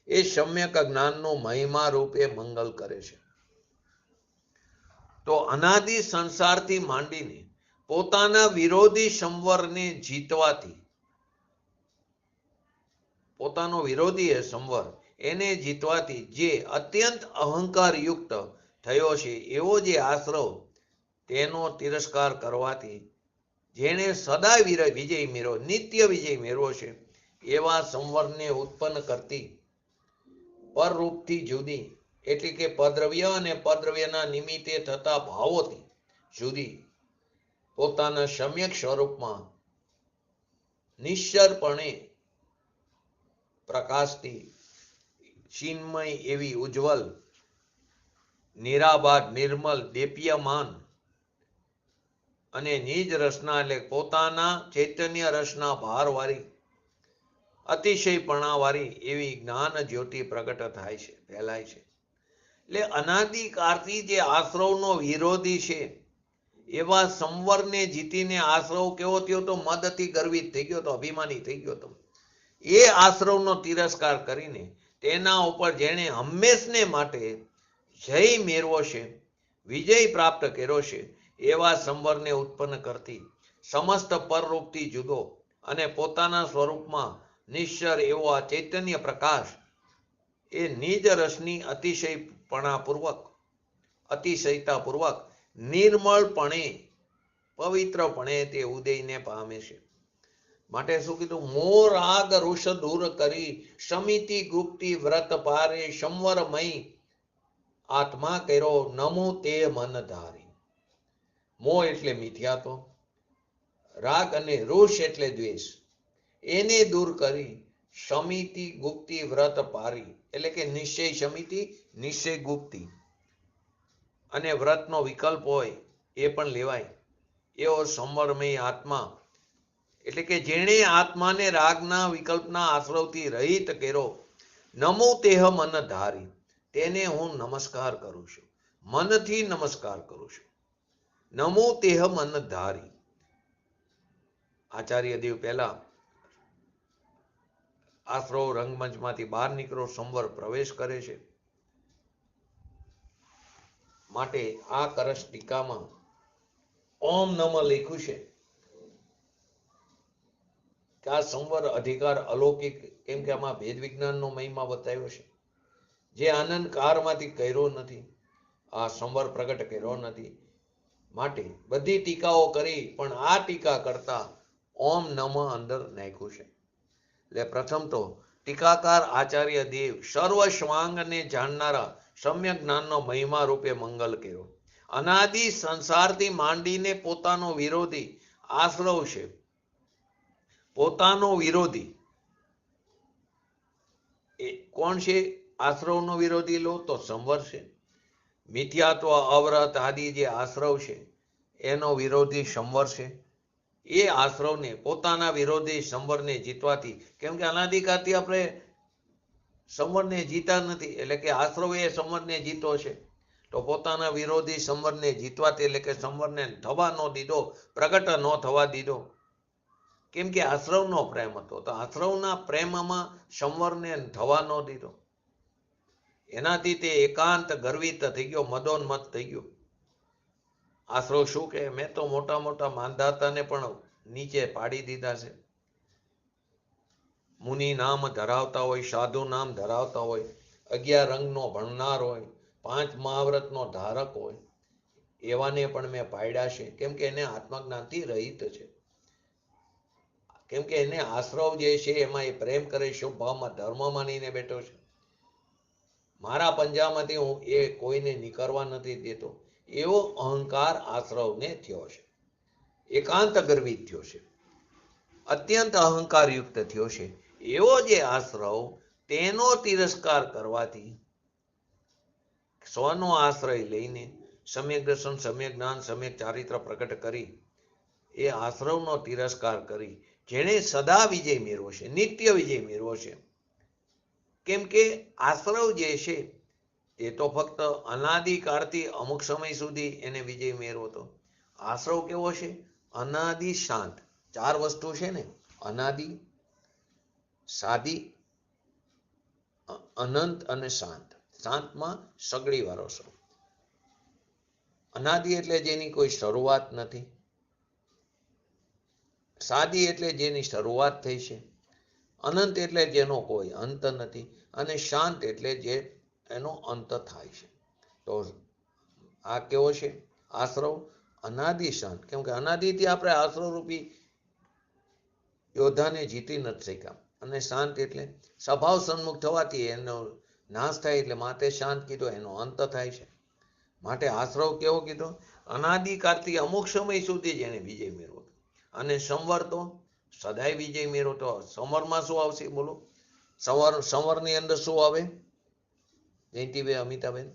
A: એ સમ્યક જ્ઞાનનું મહિમા રૂપે મંગલ કરે છે. તો અનાદિ સંસારથી માંડીને પોતાના વિરોધી સંવરને જીતવાથી, પોતાનો વિરોધી એ સંવર, એને જીતવાથી જે અત્યંત અહંકાર યુક્ત થયો છે, એવો જે આશ્રવ, તેનો તિરસ્કાર કરવાથી જેને સદા વિજય મેળવો, નિત્ય વિજય મેળવો છે, એવા સંવરને ઉત્પન્ન કરતી પરરૂપથી જુદી, એટલે કે પદ્રવ્ય અને પદ્રવ્યના નિમિત્તે થતા ભાવોથી જુદી, પોતાના સમ્યક સ્વરૂપમાં નિશ્ચરપણે પ્રકાશથી ચિન્મય એવી ઉજ્જવલ, નિરાબાદ, નિર્મલ, દેપ્યમાન અને નિજ રસના એટલે પોતાના ચૈતન્ય રસના ભારવાળી, અતિશયપણાવાળી એવી જ્ઞાન જ્યોતિ પ્રગટ થાય છે, ફેલાય છે. એટલે અનાદિકાળથી જે આશ્રવનો વિરોધી છે, એવા સંવરને જીતીને આશ્રવ કેવો થયો તો? મદથી ગર્વિત થઈ ગયો તો, અભિમાની થઈ ગયો તો. એ આશ્રવનો તિરસ્કાર કરીને તેના ઉપર જેણે હંમેશને માટે જય મેળવો છે, વિજય પ્રાપ્ત કર્યો છે, એવા સંવરને ઉત્પન્ન કરતી સમસ્ત પરરૂપથી જુદો અને પોતાના સ્વરૂપમાં નિશ્ચર એવો આ ચૈતન્ય પ્રકાશ, એ નિજ રસની અતિશયતાપૂર્વક નિર્મળપણે પવિત્રપણે તે ઉદયને પામે છે. માટે શું કીધું? મોર રાગ ઋષ દૂર કરી સમિતિ ગુપ્તિ વ્રત પારે સંવરમય આત્મા કર્યો નમો તે મન ધારી. મોહ એટલે મિથ્યાત્વ, રાગ અને રોષ એટલે દ્વેષ, એને દૂર કરી સમિતિ ગુપ્તિ વ્રત પારી એટલે કે નિશ્ચય સમિતિ નિશ્ચય ગુપ્તિ અને વ્રતનો વિકલ્પ હોય એ પણ લેવાય એવો સંવરમય આત્મા એટલે કે જેણે આત્માને રાગના વિકલ્પના આશ્રવથી રહિત કર્યો. નમો તેહ મન ધારી, તેને હું નમસ્કાર કરું છું, મનથી નમસ્કાર કરું છું. નમો તેહ મન ધારી. આચાર્ય દેવ પહેલા આશ્રવ રંગમંચમાંથી બહાર નીકળો, સંવર પ્રવેશ કરે છે. માટે આ કરશ ટીકામાં ઓમ નમ લખ્યું છે કે આ સંવર અધિકાર અલૌકિક, કેમ કે આમાં ભેદ વિજ્ઞાનનો મહિમા બતાવ્યો છે. જે આનંદ કારમાંથી કર્યો નથી, આ સંવર પ્રગટ કર્યો નથી. માટે બધી ટીકાઓ કરી પણ આ ટીકા કરતા ઓમ નમ અંદર નાખ્યું છે. એટલે પ્રથમ તો ટીકાકાર આચાર્ય દેવ સર્વ સ્વાંગને જાણનારા સમ્યક જ્ઞાનનો મહિમા રૂપે મંગલ કર્યો. અનાદિ સંસારથી માંડીને પોતાનો વિરોધી આશ્રવ છે. પોતાનો વિરોધી એ કોણ છે? આશ્રવનો વિરોધી લો તો સંવર છે. મિથ્યાત્વ અવ્રત આદિ જે આશ્રવ છે એનો વિરોધી સંવર છે. એ આશ્રવને પોતાના વિરોધી સંવરને જીતવાથી, કેમ કે અનાદિકાળથી આપણે સંવરને જીતા નથી, એટલે કે આશ્રવ એ સંવરને જીતો છે. તો પોતાના વિરોધી સંવરને જીતવાથી એટલે કે સંવરને થવા ન દીધો, પ્રગટ ન થવા દીધો. કેમ કે આશ્રવનો પ્રેમ હતો, તો આશ્રવના પ્રેમમાં સંવરને થવા ન દીધો. એનાથી તે એકાંત ગર્વિત થઈ ગયો, મદોન્મત થઈ ગયો. આશ્રવ શું કહે? મેં તો મોટા મોટા માનધાતાને પણ નીચે પાડી દીધા છે. મુનિ નામ ધરાવતા હોય, સાધુ નામ ધરાવતા હોય, 11 રંગનો ભણનાર હોય, 5 મહાવ્રતનો ધારક હોય, એવાને પણ મેં પાડ્યા છે. કેમ કે એને આત્મજ્ઞાનથી રહિત છે. કેમ કે એને આશ્રવ જે છે એમાં એ પ્રેમ કરે, શુભ ભાવમાં ધર્મ માનીને બેઠો છે. મારા પંજામાંથી હું એ કોઈને નીકળવા નથી દેતો, એવો અહંકાર આશ્રવને થયો છે. એકાંત ગર્વિત થયો છે, અત્યંત અહંકારયુક્ત થયો છે. એવો જે આશ્રવ, તેનો તિરસ્કાર કરવાથી સ્વનો આશ્રય લઈને સમ્યક દર્શન, સમ્યક જ્ઞાન, સમ્યક ચારિત્ર પ્રકટ કરી એ આશ્રવનો તિરસ્કાર કરી જેણે સદા વિજય મેળવો છે, નિત્ય વિજય મેળવો છે. કેમ કે આશ્રવ જે છે એ તો ફક્ત અનાદિકાળથી અમુક સમય સુધી એને વિજય મેળવો હતો. આશ્રવ કેવો છે? અનાદિ શાંત. 4 વસ્તુ છે ને, અનાદિ, સાદી, અનંત અને શાંત. શાંતમાં સગડી વાળો છો. અનાદિ એટલે જેની કોઈ શરૂઆત નથી, સાદી એટલે જેની શરૂઆત થઈ છે, અનંત એટલે જેનો કોઈ અંત નથી, અને શાંત એટલે જે એનો અંત થાય છે. તો આ કેવો છે આશ્રવ? અનાદિ શાંત. કેમ કે અનાદિથી આપણે આશ્રવ રૂપી યોદ્ધાને જીતી નથી શક્યા. અને શાંત એટલે સ્વભાવ સન્મુખ થવાથી એનો નાશ થાય, એટલે માટે શાંત કીધો, એનો અંત થાય છે. માટે આશ્રવ કેવો કીધો? અનાદિકાળથી અમુક સમય સુધી જેને વિજય મેળવો. અને સંવર તો સદાય વિજય મેળવતો. સંવરમાં શું આવશે બોલો? સંવરની અંદર શું આવે જયંતિભાઈ, અમિતાબેન?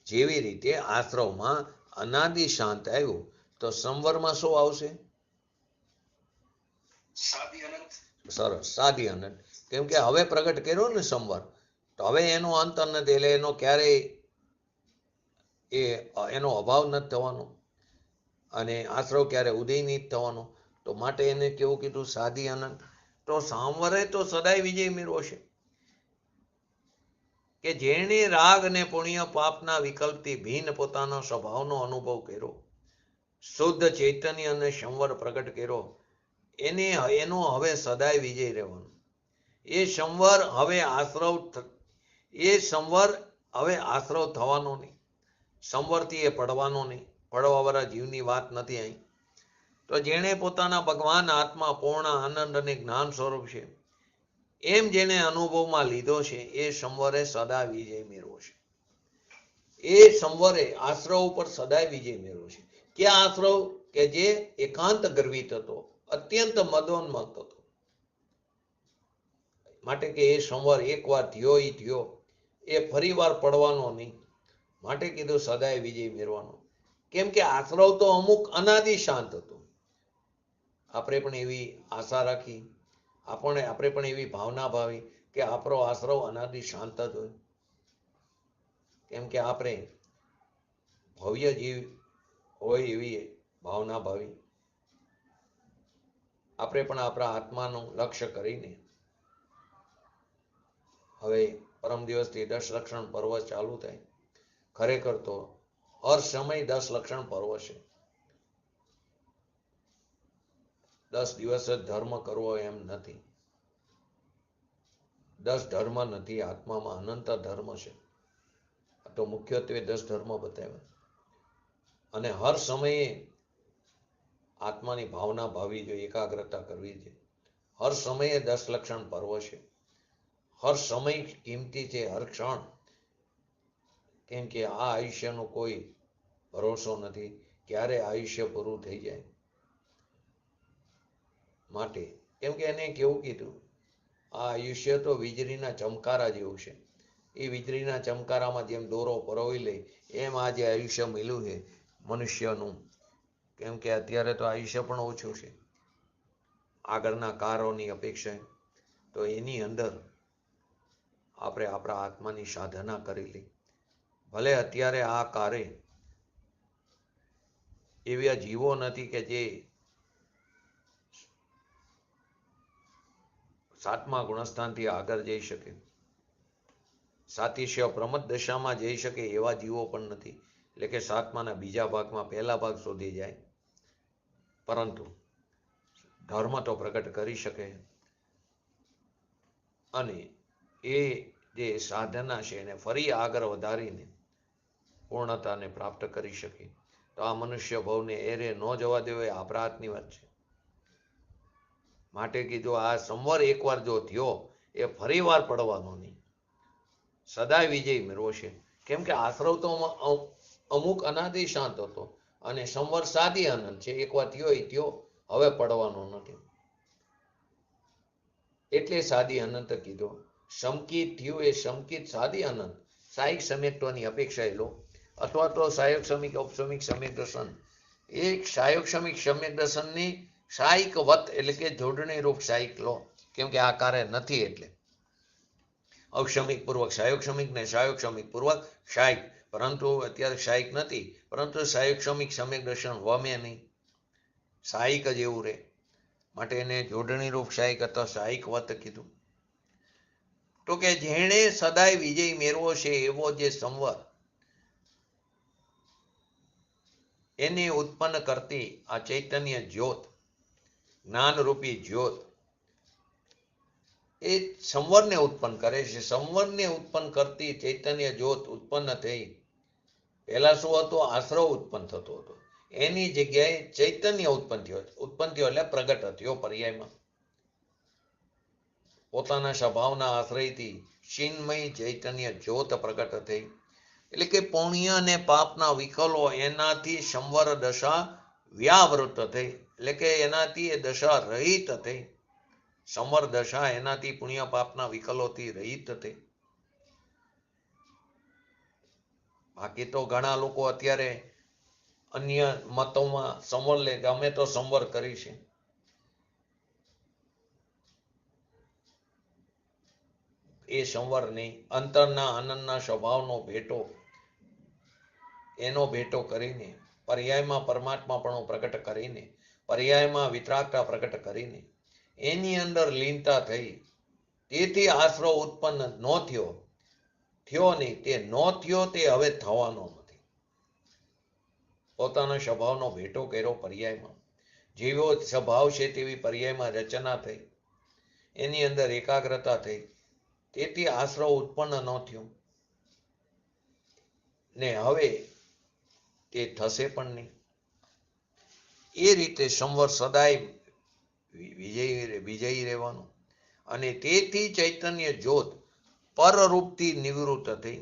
A: જેવી રીતે આશ્રવમાં અનાદિ શાંત આવ્યું, તો સંવરમાં શું આવશે?
B: સાદી અનંત.
A: સરસ, સાદી અનંત. કેમ કે હવે પ્રગટ કર્યો ને સંવર, તો હવે એનો અંત નથી, એટલે એનો ક્યારેય એનો અભાવ નથી થવાનો, અને આશ્રવ ક્યારે ઉદય નહીં થવાનો. તો માટે એને કેવું કીધું? સાદી અનંત. તો સંવરે તો સદાય વિજય મેળવો છે. કે જેણે રાગ અને પુણ્ય પાપના વિકલ્પથી ભિન્ન પોતાના સ્વભાવનો અનુભવ કર્યો, શુદ્ધ ચૈતન્ય અને સંવર પ્રગટ કર્યો, એનો હવે સદાય વિજય રહેવાનો. એ સંવર હવે આશ્રવ થવાનો નહીં, સંવરથી એ પડવાનો નહીં. પડવાવાળા જીવની વાત નથી અહીં. તો જેણે પોતાના ભગવાન આત્મા પૂર્ણ આનંદ અને જ્ઞાન સ્વરૂપ છે એમ જેને અનુભવમાં લીધો છે એ સંવરે સદા વિજય મેળવો છે. એ સંવરે આશ્રવ ઉપર સદાય વિજય મેળવો છે. કે આશ્રવ કે જે એકાંત ગર્વિત હતો, અત્યંત મદોન્મત્ત હતો. માટે કે એ સંવર એકવાર થયો એ થયો, એ ફરી વાર પડવાનો નહીં. માટે કીધું સદાય વિજય મેળવાનો. કેમ કે આશ્રવ તો અમુક અનાદિ શાંત હતો. આપણે પણ એવી આશા રાખી, આપણે પણ એવી ભાવના ભાવી કે આપણો આશ્રવ અનાદિ શાંત જ હોય. કેમ કે આપણે ભવ્ય જીવ હોય એવી ભાવના ભાવી. આપણે પણ આપણા આત્માનું લક્ષ્ય કરીને હવે પરમ દિવસથી 10 લક્ષણ પર્વ ચાલુ થાય. ખરેખર તો હર સમય 10 લક્ષણ પર્વ છે. 10 દિવસ જ ધર્મ કરવો એમ નથી. 10 ધર્મ નથી, આત્મામાં અનંત ધર્મ છે. તો મુખ્યત્વે 10 ધર્મ બતાવ્યા. અને હર સમયે આત્માની ભાવના ભાવી જોઈએ, એકાગ્રતા કરવી જોઈએ. હર સમયે 10 લક્ષણ પર્વ છે. હર સમય કિંમતી છે, હર ક્ષણ. કેમ કે આ આયુષ્યનો કોઈ ભરોસો નથી, ક્યારે આયુષ્ય પૂરું થઈ જાય. માટે કેમ કે એને કેવું કીધું, આ આયુષ્ય તો વીજળીના ચમકારા જેવું છે. એ વીજળીના ચમકારામાં જેમ દોરો પરોવી લે એમ આ જે આયુષ્ય મળ્યું છે મનુષ્યનું. કેમ કે અત્યારે તો આયુષ્ય પણ ઓછું છે આગળના કારોની અપેક્ષા. તો એની અંદર આપણે આપણા આત્માની સાધના કરી લઈ. ભલે અત્યારે આ કારે એવા જીવો નથી કે જે 7મા ગુણસ્થાનથી આગળ જઈ શકે, સાતિશ્ય પ્રમદ દશામાં જઈ શકે એવા જીવો પણ નથી. એટલે કે 7માના બીજા ભાગમાં પહેલા ભાગ સુધી જાય. પરંતુ ધર્મ તો પ્રગટ કરી શકે અને એ જે સાધના છે એને ફરી આગળ વધારીને પૂર્ણતાને પ્રાપ્ત કરી શકે. તો આ મનુષ્ય ભવને એરે ન જવા દેવો એ આપણા હાથની વાત છે. માટે કીધું આ સંવર એકવાર જો થયો એ ફરી વાર પડવાનો નહીં, સદાય વિજય મેળવો છે. કેમ કે આશ્રવ તો અમુક અનાદિ શાંત હતો અને સંવર સાદી આનંદ છે. એકવાર થયો એ થયો, હવે પડવાનો નથી. એટલે સાદી અનંત કીધો. સમકિત થયું એ સમકિત સાદી અનંત. સાહિક સમ્યક્ત્વની અપેક્ષા એ લો, અથવા તો સાયક સમિક ઔપસમિક સમ્યક દર્શન. એક સાયક સમિક સમ્યક દર્શનની સાહિક વત એટલે કે જોડણી રૂપ સાહિક લો. કેમ કે આ કાર્ય નથી એટલે ઔપસમિક પૂર્વક સાયોક્ષમિક ને સાયોક્ષમિક પૂર્વક સાહિક. પરંતુ અત્યારે સાહિક નથી, પરંતુ સાયોક્ષમિક સમ્યક દર્શન વમે નહીં, સાહિક જ એવું રહે. માટે એને જોડણી રૂપ સાહિક અથવા સાહિક વત કીધું. તો કે જેણે સદાય વિજય મેળવો છે એવો જે સંવર એને ઉત્પન્ન કરતી આ ચૈતન્ય જ્યોત, જ્ઞાનરૂપી જ્યોત, એ સંવરને ઉત્પન્ન કરે છે. સંવરને ઉત્પન્ન કરતી ચૈતન્ય જ્યોત ઉત્પન્ન થઈ. પહેલા શું હતું? આશ્રવ ઉત્પન્ન થતો હતો. એની જગ્યાએ ચૈતન્ય ઉત્પન્ન થયો. ઉત્પન્ન થયો એટલે પ્રગટ થયો પર્યાયમાં. પોતાના સ્વભાવના આશ્રયથી ચિન્મય ચૈતન્ય જ્યોત પ્રગટ થઈ. એટલે કે પુણ્ય અને પાપના વિકલો એનાથી સંવર દશા વ્યાવૃત થઈ. એટલે કે એનાથી એ દશા રહિત થઈ. સંવર દશા એનાથી પુણ્ય પાપના વિકલોથી રહિત થઈ. બાકી તો ઘણા લોકો અત્યારે અન્ય મતોમાં સંવર લે કે અમે તો સંવર કરી છે. એ સંવર નહીં, અંતરના આનંદના સ્વભાવનો ભેટો, એનો ભેટો કરીને પર્યાયમાં પરમાત્માપણું પ્રગટ કરીને, પર્યાયમાં વિતરાગતા પ્રગટ કરીને એની અંદર લીનતા થઈ. તેથી આશ્રવ ઉત્પન્ન ન થયો નહીં. તે ન થયો તે હવે થવાનો નથી. પોતાના સ્વભાવનો ભેટો કર્યો પર્યાયમાં. જેવો સ્વભાવ છે તેવી પર્યાયમાં રચના થઈ, એની અંદર એકાગ્રતા થઈ. તેથી આશ્રવ ઉત્પન્ન ન થયો ને હવે તે થશે પણ નહીં. એ રીતે સંવર સદાય વિજયી રહેવાનું. અને તેથી ચૈતન્ય જ્યોત પરરૂપથી નિવૃત્ત થઈ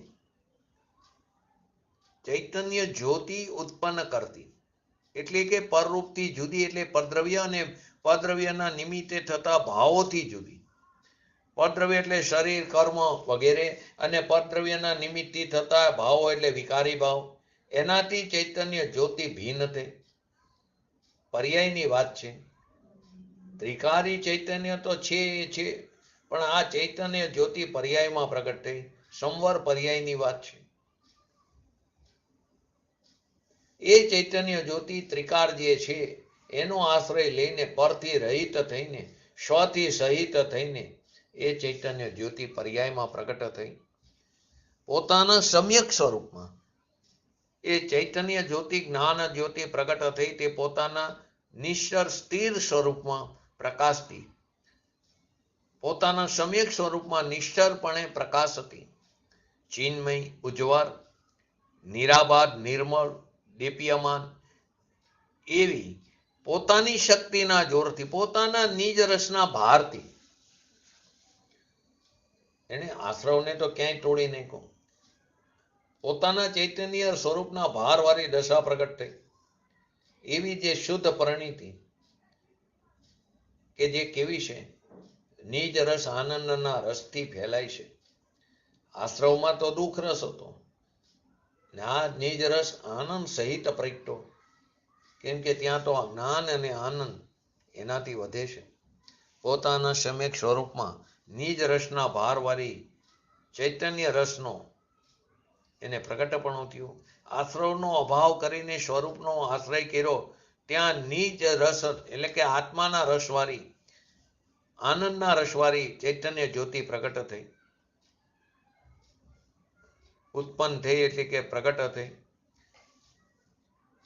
A: ચૈતન્ય જ્યોતિ ઉત્પન્ન કરતી, એટલે કે પરરૂપથી જુદી, એટલે પરદ્રવ્ય અને પરદ્રવ્યના નિમિત્તે થતા ભાવોથી જુદી. પરદ્રવ્ય એટલે શરીર, કર્મ વગેરે, અને પરદ્રવ્યના નિમિત્તથી થતા ભાવો એટલે વિકારી ભાવ, એનાથી ચૈતન્ય જ્યોતિ ભિન્ન થઈ. પર્યાયની વાત છે. ત્રિકારી ચૈતન્ય તો છે એ છે, પણ આ ચૈતન્ય જ્યોતિ પર્યાયમાં પ્રગટ થઈ. સંવર પર્યાયની વાત છે. એ ચૈતન્ય જ્યોતિ ત્રિકાર જે છે એનો આશ્રય લઈને પરથી રહિત થઈને, સ્વથી સહિત થઈને એ ચૈતન્ય જ્યોતિ પર્યાયમાં પ્રગટ થઈ. પોતાના સમ્યક સ્વરૂપમાં એ ચૈતન્ય જ્યોતિ જ્ઞાન જ્યોતિ પ્રગટ થઈ. તે પોતાના નિશ્ચર સ્થિર સ્વરૂપમાં પ્રકાશતી, પોતાના સમ્યક સ્વરૂપમાં નિશ્ચરપણે પ્રકાશતી, ચિન્મય, ઉજ્જવળ, નિરાબાદ, નિર્મળ, દીપ્યમાન એવી પોતાની શક્તિના જોરથી, પોતાના નિજ રસના ભારથી, એને આશ્રવને તો ક્યાંય તોડી નાખ્યો. પોતાના ચૈતન્ય સ્વરૂપના ભારવાળી દશા પ્રગટ થઈ. એવી જે શુદ્ધ પરિણીતિ કે જે કેવી છે, નિજ રસ આનંદના રસથી ફેલાય છે. આશ્રવમાં તો દુઃખ રસ હતો, ને આ નિજ રસ આનંદ સહિત પ્રગટો, કેમ કે ત્યાં તો જ્ઞાન અને આનંદ એનાથી વધે છે. પોતાના સમ્યક સ્વરૂપમાં નિજ રસના ભારવાળી ચૈતન્ય રસનો એને પ્રગટપણું થયું. આશ્રવનો અભાવ કરીને સ્વરૂપનો આશ્રય કર્યો, ત્યાં નિજ રસ એટલે કે આત્માના રસવાળી, આનંદના રસવાળી ચૈતન્ય જ્યોતિ પ્રગટ થઈ, ઉત્પન્ન થઈ, એટલે કે પ્રગટ થઈ.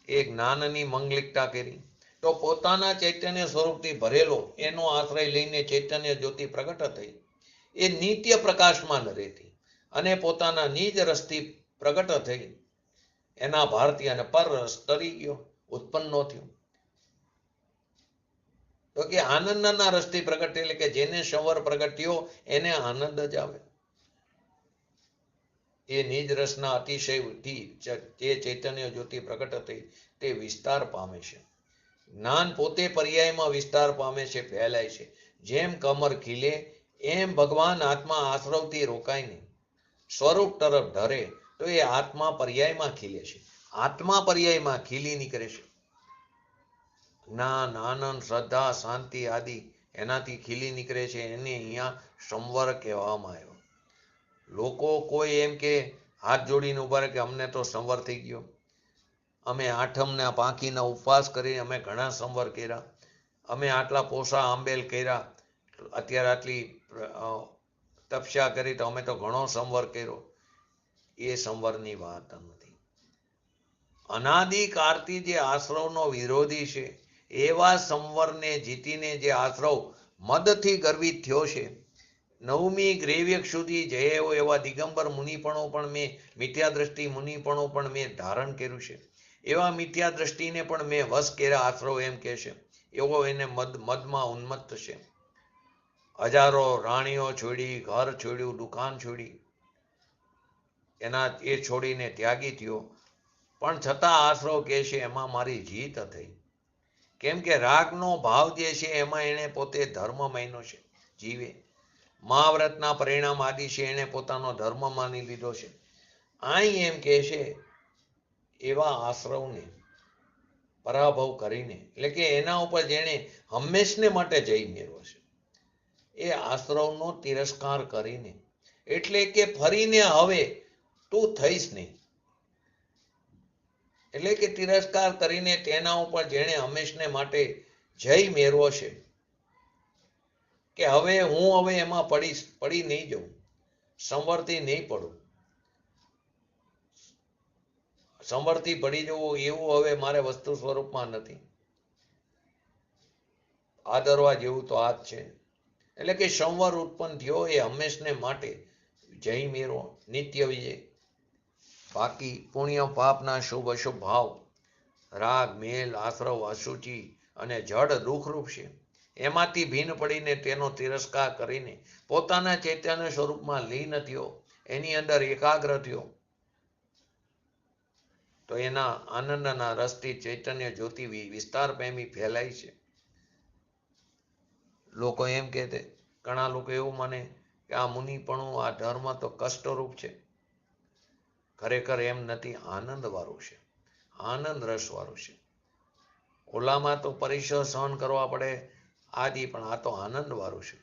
A: એ જ્ઞાનની મંગલિકતા કરી. તો પોતાના ચૈતન્ય સ્વરૂપથી ભરેલો એનો આશ્રય લઈને ચૈતન્ય જ્યોતિ પ્રગટ થઈ. એ નિત્ય પ્રકાશમાં રહેતી અને પોતાના નિજ રસથી પ્રગટ થઈ. એના ભારતી અને પરરસ તરી ગયો, ઉત્પન્ન ન થયું. તો કે આનંદના રસથી પ્રગટ, એટલે કે જેને સંવર પ્રગટ થયો એને આનંદ જ આવે. એ નિજ રસના અતિશયથી જે ચૈતન્ય જ્યોતિ પ્રગટ થઈ તે વિસ્તાર પામે છે. જ્ઞાન પોતે પર્યાયમાં વિસ્તાર પામે છે, ફેલાય છે. જેમ કમર ખીલે એમ ભગવાન આત્મા આશ્રવથી રોકાય નહીં, સ્વરૂપ તરફ ધરે તો એ આત્મા પર્યાયમાં ખીલે છે. આત્મા પર્યાયમાં ખીલી નીકળે છે. જ્ઞાન, આનંદ, શ્રદ્ધા, શાંતિ આદિ એનાથી ખીલી નીકળે છે. એને અહીંયા સંવર કહેવામાં આવ્યો. લોકો કોઈ એમ કે હાથ જોડીને ઉભા રહે કે અમને તો સંવર થઈ ગયો, અમે આઠમના પાંખીના ઉપવાસ કરી, અમે ઘણા સંવર કર્યા, અમે આટલા પોસા આંબેલ કર્યા, અત્યારે આટલી તપસ્યા કરી તો અમે તો ઘણો સંવર કર્યો. એ સંવરની વાત નથી. અનાદિકાળથી જે આશ્રવનો વિરોધી છે એવા સંવરને જીતીને જે આશ્રવ મદથી ગર્વિત થયો છે, નવમી ગ્રેવ્યક સુધી જયો એવા દિગંબર મુનિપણો પણ મેં, મિથ્યા દ્રષ્ટિ મુનિપણો પણ મેં ધારણ કર્યું છે. એવા મિથ્યા દ્રષ્ટિને પણ મેં વશ કર્યા આશ્રવ એમ કે છે. એવો એને મદમાં ઉન્મત્ત છે. હજારો રાણીઓ છોડી, ઘર છોડ્યું, દુકાન છોડી, એના એ છોડીને ત્યાગી થયો. પણ છતાં આશ્રવ કહે છે એમાં મારી જીત થઈ. કેમ કે રાગનો ભાવ જે છે એમાં એને પોતે ધર્મ માન્યો છે, જીવે. મહાવ્રતના પરિણામ આદિ છે એને પોતાનો ધર્મ માની લીધો છે. અહીં એમ કે છે એવા આશ્રવને પરાભવ કરીને, એટલે કે એના ઉપર જેણે હંમેશને માટે જય મેળવો છે, એ આશ્રવનો તિરસ્કાર કરીને, એટલે કે ફરીને હવે તું થઈશ નહીં, એટલે કે તિરસ્કાર કરીને તેના ઉપર જેણે હંમેશને માટે જય મેળવો છે, કે હવે હું હવે એમાં પડી નહીં જઉં, સંવરથી નહીં પડું, સંવરથી પડી જવું એવું હવે મારે વસ્તુ સ્વરૂપમાં નથી. આદરવા જેવું તો આ જ છે. એટલે કે સંવર ઉત્પન્ન થયો એ હંમેશને માટે જય મેળવો, નિત્ય વિજય. બાકી પુણ્ય પાપના શુભ અશુભ ભાવ, રાગ મેલ આશ્રવ અશુચિ અને જડ દુઃખરૂપ છે, એમાંથી ભિન્ન પડીને તેનો તિરસ્કાર કરીને પોતાના ચૈતન્ય સ્વરૂપમાં લીન થયો, એની અંદર એકાગ્ર થયો, તો એના આનંદના રસથી ચૈતન્ય જ્યોતિ વિસ્તાર પામી ફેલાય છે. લોકો એમ કહેતે, ઘણા લોકો એવું માને કે આ મુનિપણું, આ ધર્મ તો કષ્ટરૂપ છે. ખરેખર એમ નથી, આનંદ વાળું છે, આનંદ રસ વાળું છે. ઓલામાં તો પરિસર સહન કરવા પડે આદિ, પણ આ તો આનંદ વાળું છે.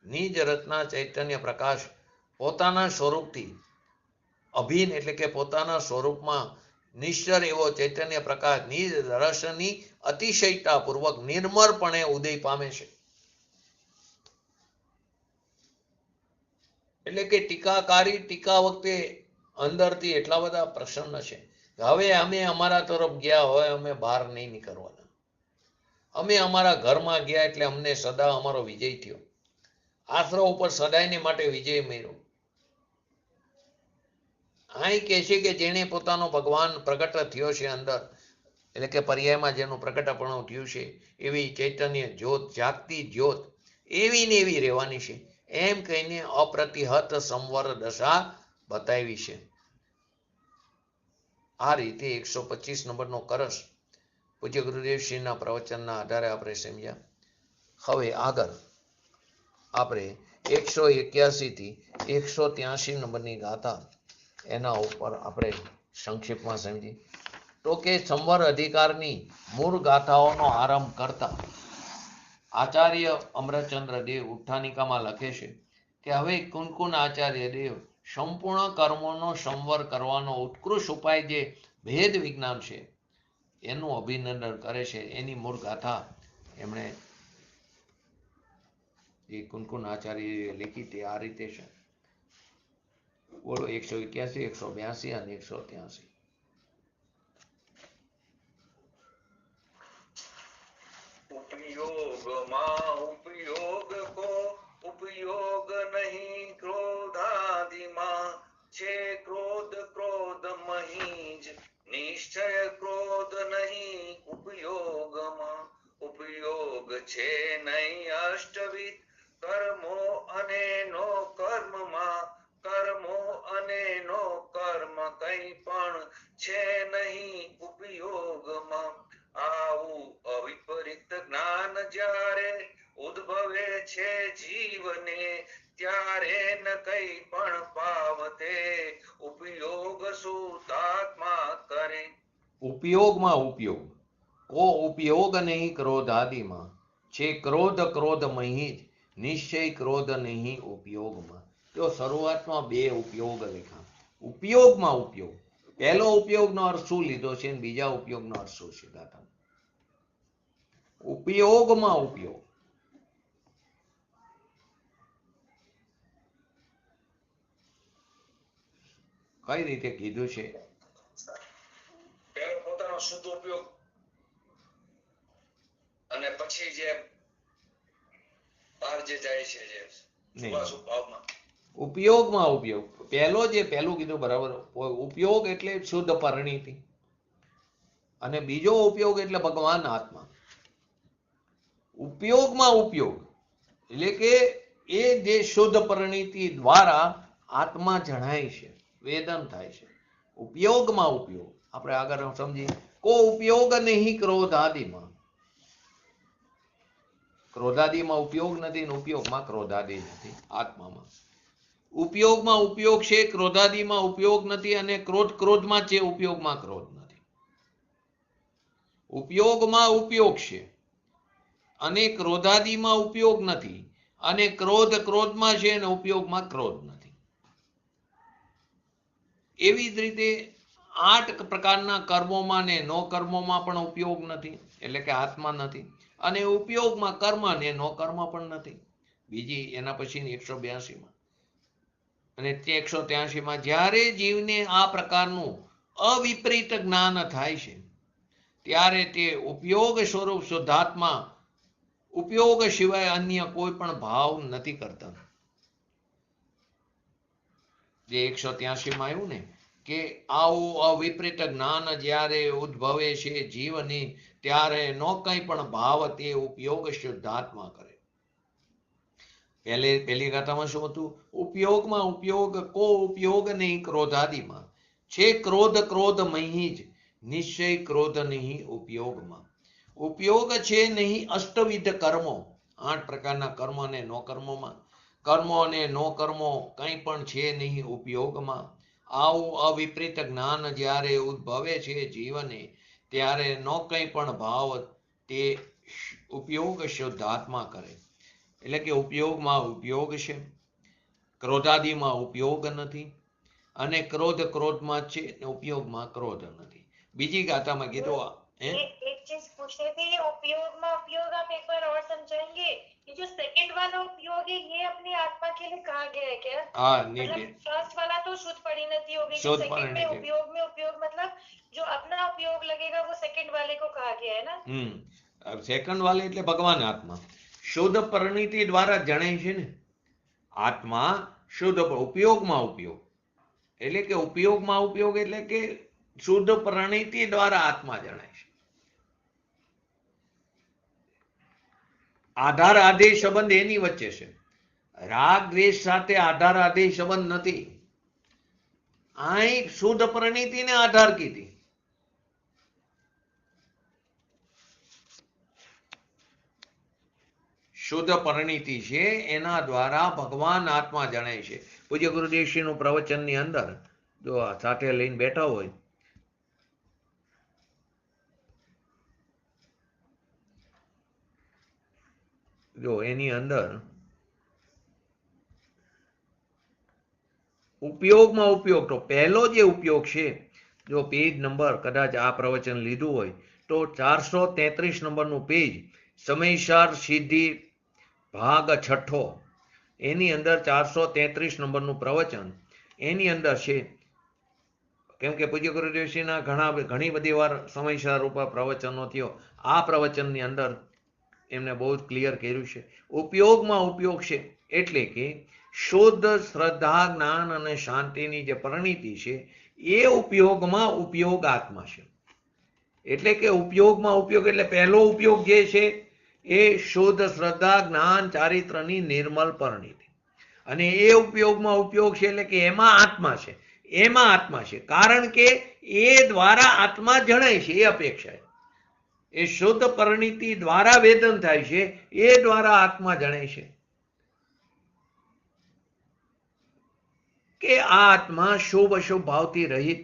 A: નિજ રત્ના ચૈતન્ય પ્રકાશ પોતાના સ્વરૂપથી અભિન્ન એટલે કે પોતાના સ્વરૂપમાં નિશ્ચર એવો ચૈતન્ય પ્રકાશ નિજ રસની અતિશયતા પૂર્વક નિર્મળપણે ઉદય પામે છે. એટલે કે ટીકાકારી ટીકા વખતે અંદરથી એટલા બધા પ્રસન્ન છે. હવે અમે અમારા તરફ ગયા હોય, અમે બહાર નહીં નીકળવાના. અમે અમારા ઘરમાં ગયા એટલે અમને સદા અમારો વિજય થયો. આશ્રવ ઉપર સદાયને માટે વિજય મેળવ્યો. અહીં કહે છે કે જેને પોતાનો ભગવાન પ્રગટ થયો છે અંદર, એટલે કે પર્યાયમાં જેનું પ્રગટપણું થયું છે, એવી ચૈતન્ય જ્યોત, જાગતી જ્યોત એવી ને એવી રહેવાની છે, એમ કહીને અપ્રતિહત સંવર દશા બતાવી છે. આ રીતે 125 નંબરનો કરસ પૂજ્ય ગુરુદેવશ્રીના પ્રવચનના આધારે આપણે સમજ્યા. હવે આગળ આપણે 181 થી 183 નંબરની ગાથા, એના ઉપર આપણે સંક્ષિપ્તમાં સમજી. તો કે સંવર અધિકારની મૂળ ગાથાઓનો આરંભ કરતા આચાર્ય અમરચંદ્ર દેવ ઉત્થાનિકામાં લખે છે કે હવે કુનકુન આચાર્ય દેવ સંપૂર્ણ કર્મોનો સંવર કરવાનો ઉત્કૃષ્ટ ઉપાય જે ભેદ વિજ્ઞાન છે એનું અભિનંદન કરે છે. એની મૂળ ગાથા એમણે જે કુનકુન આચાર્ય લીખી તે આ રીતે છે. બોલો 181, 182 અને 183.
B: उपयोगમાં उपयोग को उपयोग નહીં ક્રોધાદિમાં છે ક્રોધ ક્રોધ મહી જ નિશ્ચય ક્રોધ નહીં ઉપયોગમાં ઉપયોગ છે નહીં અષ્ટવિધ કર્મો અને નો કર્મમાં કર્મો અને નો કર્મ કંઈ પણ છે નહીં ઉપયોગમાં આવું અવિપરીત જ્ઞાન જ્યારે ઉદ્ભવે છે જીવને ત્યારે ન કંઈ પણ પાવતે ઉપયોગ સુતાત્મા કરે.
A: ઉપયોગમાં ઉપયોગ કો ઉપયોગ નહીં ક્રોધ આદિમાં છે ક્રોધ ક્રોધ મહી જ નિશ્ચય ક્રોધ નહીં ઉપયોગમાં. તો શરૂઆતમાં બે ઉપયોગ લખ્યા. ઉપયોગમાં ઉપયોગ, પહેલો ઉપયોગનો અર્થ શું લીધો છે અને બીજા ઉપયોગનો અર્થ શું છે? દાદા, ઉપયોગમાં ઉપયોગ કઈ રીતે કીધું છે?
B: પહેલો પોતાનો શુદ્ધ ઉપયોગ અને પછી જે બહાર જે જાય છે જે શુભાશુભ ભાવમાં.
A: ઉપયોગમાં ઉપયોગ પહેલું કીધું બરાબર. ઉપયોગ એટલે શુદ્ધ પરિણીતિ અને બીજો ઉપયોગ એટલે ભગવાન આત્મા. ઉપયોગમાં ઉપયોગ એટલે કે એ જે શુદ્ધ પરિણીતિ દ્વારા આત્મા જણાય છે, વેદન થાય છે. ઉપયોગમાં ઉપયોગ આપણે આગળ સમજી. કો ઉપયોગ નહીં ક્રોધાદિમાં. ક્રોધાદિમાં ઉપયોગ નથી ને ઉપયોગમાં ક્રોધાદિ નથી. આત્મામાં ઉપયોગમાં ઉપયોગ છે, ક્રોધાદિમાં ઉપયોગ નથી, અને ક્રોધમાં છે, ઉપયોગમાં ક્રોધ નથી. ઉપયોગમાં ઉપયોગ છે અને ક્રોધાદિમાં ઉપયોગ નથી, અને ક્રોધમાં છે અને ઉપયોગમાં ક્રોધ નથી. એવી જ રીતે 8 પ્રકારના કર્મોમાં ને નો કર્મોમાં પણ ઉપયોગ નથી, એટલે કે આત્મા નથી, અને ઉપયોગમાં કર્મ ને નો કર્મ પણ નથી. બીજી એના પછી 182માં અને 183માં જ્યારે જીવને આ પ્રકારનું અવિપરીત જ્ઞાન થાય છે ત્યારે તે ઉપયોગ સ્વરૂપ શુદ્ધાત્મા ઉપયોગ સિવાય અન્ય કોઈ પણ ભાવ નથી કરતા. જે 183માં આવ્યું ને કે આવું અવિપરીત જ્ઞાન જ્યારે ઉદ્ભવે છે જીવની, ત્યારે નો કંઈ પણ ભાવ તે ઉપયોગ શુદ્ધાત્મા કરે. પહેલી ગાથામાં શું હતું? ઉપયોગમાં ઉપયોગ કો ઉપયોગ નહીં ક્રોધાદિમાં, છે ક્રોધ ક્રોધ મહી જ, નિશ્ચય ક્રોધ નહીં ઉપયોગમાં. ઉપયોગ છે નહીં અષ્ટવિધ કર્મો, 8 પ્રકારના કર્મ અને નો કર્મોમાં. કર્મો અને નો કર્મો કંઈ પણ છે નહીં ઉપયોગમાં. આવું અવિપરીત જ્ઞાન જ્યારે ઉદ્ભવે છે જીવને, ત્યારે નો કંઈ પણ ભાવ તે ઉપયોગ શુદ્ધાત્મા કરે. એટલે કે ઉપયોગમાં ઉપયોગ છે, ક્રોધાદિમાં ઉપયોગ નથી, અને ક્રોધ ક્રોધમાં છે, ઉપયોગમાં ક્રોધ નથી. બીજી ગાથામાં કીધું
C: एक चीज पूछ रही थी, ये उपयोग में उपयोग आप एक बार और समझाएंगे? ये जो सेकंड वाला उपयोग है ये अपनी आत्मा के लिए कहा गया है क्या?
A: हाँ,
C: मतलब फर्स्ट वाला तो शुद्ध परिणति होगी,
A: शुद्ध
C: सेकंड में
A: परिणति।
C: उपयोग मतलब जो अपना उपयोग लगेगा वो सेकंड वाले को कहा गया है ना?
A: સેકન્ડ વાલે એટલે ભગવાન આત્મા શુદ્ધ પરિણીતિ દ્વારા જણાય છે ને. આત્મા શુદ્ધ ઉપયોગમાં ઉપયોગ એટલે કે ઉપયોગમાં ઉપયોગ એટલે કે શુદ્ધ પરિણીતિ દ્વારા આત્મા જણાય છે. આધાર આદેશ સંબંધ એની વચ્ચે છે. રાગ દ્વેષ સાથે આધાર આદેશ સંબંધ નથી. અહીં શુદ્ધ પરિણીતિને આધાર કીધી. શુદ્ધ પરિણીતિ છે એના દ્વારા ભગવાન આત્મા જણાય છે. પૂજ્ય ગુરુદેવશ્રીનું પ્રવચનની અંદર જો આ સાથે લઈને બેઠા હોય, જો એની અંદર ઉપયોગમાં ઉપયોગ, તો પહેલો જે ઉપયોગ છે, જો પેજ નંબર કદાચ આ પ્રવચન લીધું હોય તો 433 નંબરનું પેજ, સમયસાર સિદ્ધિ ભાગ 6, એની અંદર 433 નંબરનું પ્રવચન એની અંદર છે. કેમ કે પૂજ્ય ગુરુદેવશ્રીના ઘણી બધી વાર સમયસાર ઉપર પ્રવચનો થયો. આ પ્રવચનની અંદર એમને બહુ જ ક્લિયર કર્યું છે. ઉપયોગમાં ઉપયોગ છે એટલે કે શુદ્ધ શ્રદ્ધા જ્ઞાન અને શાંતિની જે પરિણીતિ છે એ ઉપયોગમાં ઉપયોગ આત્મા છે. એટલે કે ઉપયોગમાં ઉપયોગ એટલે પહેલો ઉપયોગ જે છે એ શુદ્ધ શ્રદ્ધા જ્ઞાન ચારિત્રની નિર્મલ પરિણીતિ, અને એ ઉપયોગમાં ઉપયોગ છે એટલે કે એમાં આત્મા છે. એમાં આત્મા છે કારણ કે એ દ્વારા આત્મા જણાય છે. એ અપેક્ષા એ શુદ્ધ પરિણીતિ દ્વારા વેદન થાય છે, એ દ્વારા આત્મા જણાય છે કે આ આત્મા શુભ અશુભ ભાવથી રહિત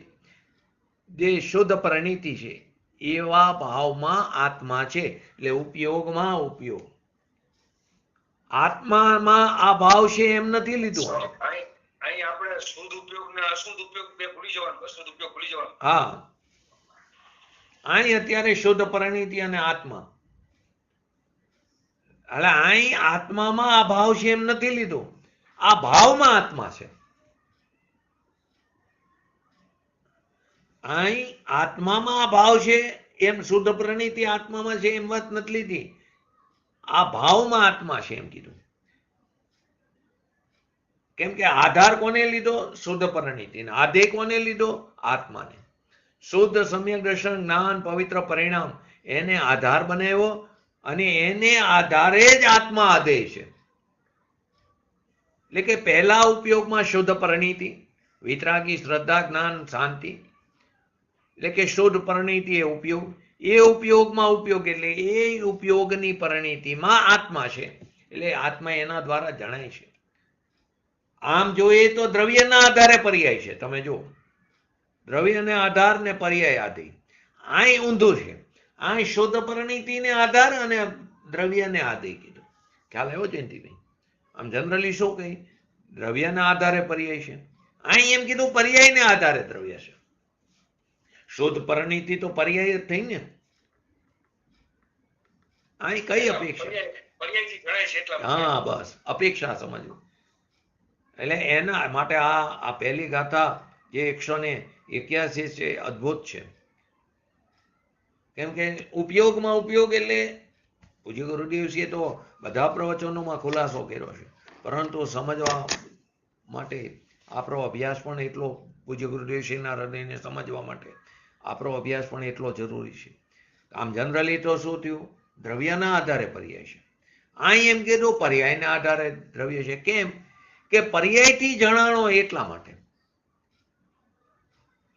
A: જે શુદ્ધ પરિણીતિ છે એવા ભાવમાં આત્મા છે. એટલે ઉપયોગમાં ઉપયોગ. આત્મામાં આ ભાવ છે એમ નથી લીધું.
B: અહીં આપણે શુદ્ધ ઉપયોગ ને અશુદ્ધ ઉપયોગ બે ભૂલી જવાનું, અશુદ્ધ ઉપયોગ ભૂલી જવાનું.
A: હા, અહીં અત્યારે શુદ્ધ પરિણીતિ અને આત્મા, એટલે અહીં આત્મામાં આ ભાવ છે એમ નથી લીધું. આ ભાવમાં આત્મા છે. અહીં આત્મામાં આ ભાવ છે એમ શુદ્ધ પરિણીતિ આત્મામાં છે એમ વાત નથી લીધી. આ ભાવમાં આત્મા છે એમ કીધું. કેમ કે આધાર કોને લીધો? શુદ્ધ પરિણીતિને. આધેય કોને લીધો? આત્માને. શુદ્ધ સમ્યક દર્શન જ્ઞાન પવિત્ર પરિણામ એને આધાર બનાવ્યો, અને એને આધારે જ આત્મા આધેય છે. એટલે કે પહેલા ઉપયોગમાં શુદ્ધ પરિણીતિ, વિતરાગી શ્રદ્ધા જ્ઞાન શાંતિ, એટલે કે શુદ્ધ પરિણીતિ એ ઉપયોગ. એ ઉપયોગમાં ઉપયોગ એટલે એ ઉપયોગની પરિણીતિમાં આત્મા છે. એટલે આત્મા એના દ્વારા જણાય છે. આમ જોઈએ તો દ્રવ્યના આધારે પર્યાય છે. તમે જુઓ, દ્રવ્યને આધાર ને પર્યાય આધી. અહીં ઊંધું છે. અહીં શુદ્ધ પરિણીતિને આધાર અને દ્રવ્યને આધી કીધું. ખ્યાલ આવ્યો જયંતિભાઈ? આમ જનરલી શું કહી? દ્રવ્યના આધારે પર્યાય છે. અહીં એમ કીધું પર્યાયને આધારે દ્રવ્ય છે. શુદ્ધ પરિણીતિ તો પર્યાય જ થઈ ને. અહીં કઈ અપેક્ષા? હા, બસ અપેક્ષા સમજવું. એટલે એના માટે આ પહેલી ગાથા જે 181 છે અદ્ભુત છે. કેમ કે ઉપયોગમાં ઉપયોગ એટલે પૂજ્ય ગુરુદેવજીએ તો બધા પ્રવચનોમાં ખુલાસો કર્યો છે, પરંતુ સમજવા માટે આપણો અભ્યાસ પણ એટલો પૂજ્ય ગુરુદેવશ્રીના હૃદયને સમજવા માટે આપણો અભ્યાસ પણ એટલો જરૂરી છે. આમ જનરલી તો શું થયું, દ્રવ્યના આધારે પર્યાય છે. અહીં એમ કીધું પર્યાયના આધારે દ્રવ્ય છે. કેમ કે પર્યાયથી જણાણો એટલા માટે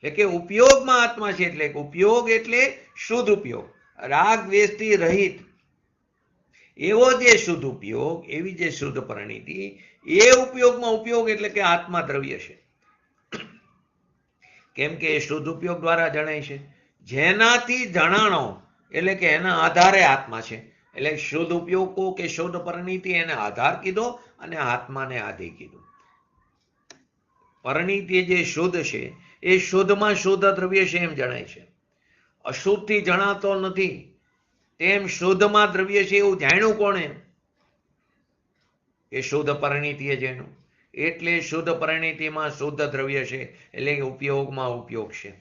A: કે ઉપયોગમાં આત્મા છે. એટલે ઉપયોગ એટલે શુદ્ધ ઉપયોગ, રાગ દ્વેષથી રહિત એવો જે શુદ્ધ ઉપયોગ, એવી જે શુદ્ધ પરિણીતિ, એ ઉપયોગમાં ઉપયોગ એટલે કે આત્મા દ્રવ્ય છે. કેમ કે શુદ્ધ ઉપયોગ દ્વારા જણાય છે. જેનાથી જણાણો એટલે કે એના આધારે આત્મા છે. એટલે શુદ્ધ ઉપયોગ કહો કે શુદ્ધ પરિણીતિ, એને આધાર કીધો અને આત્માને આધિ કીધું. પરિણીતિ જે શુદ્ધ છે એ શુદ્ધમાં શુદ્ધ દ્રવ્ય છે એમ જણાય છે. અશુદ્ધથી જણાતો નથી તેમ શુદ્ધમાં દ્રવ્ય છે એવું જાણ્યું કોણે? એ શુદ્ધ પરિણીતિએ જાણ્યું. એટલે શુદ્ધ પરિણીતિમાં શુદ્ધ દ્રવ્ય છે, એટલે કે ઉપયોગમાં ઉપયોગ છે.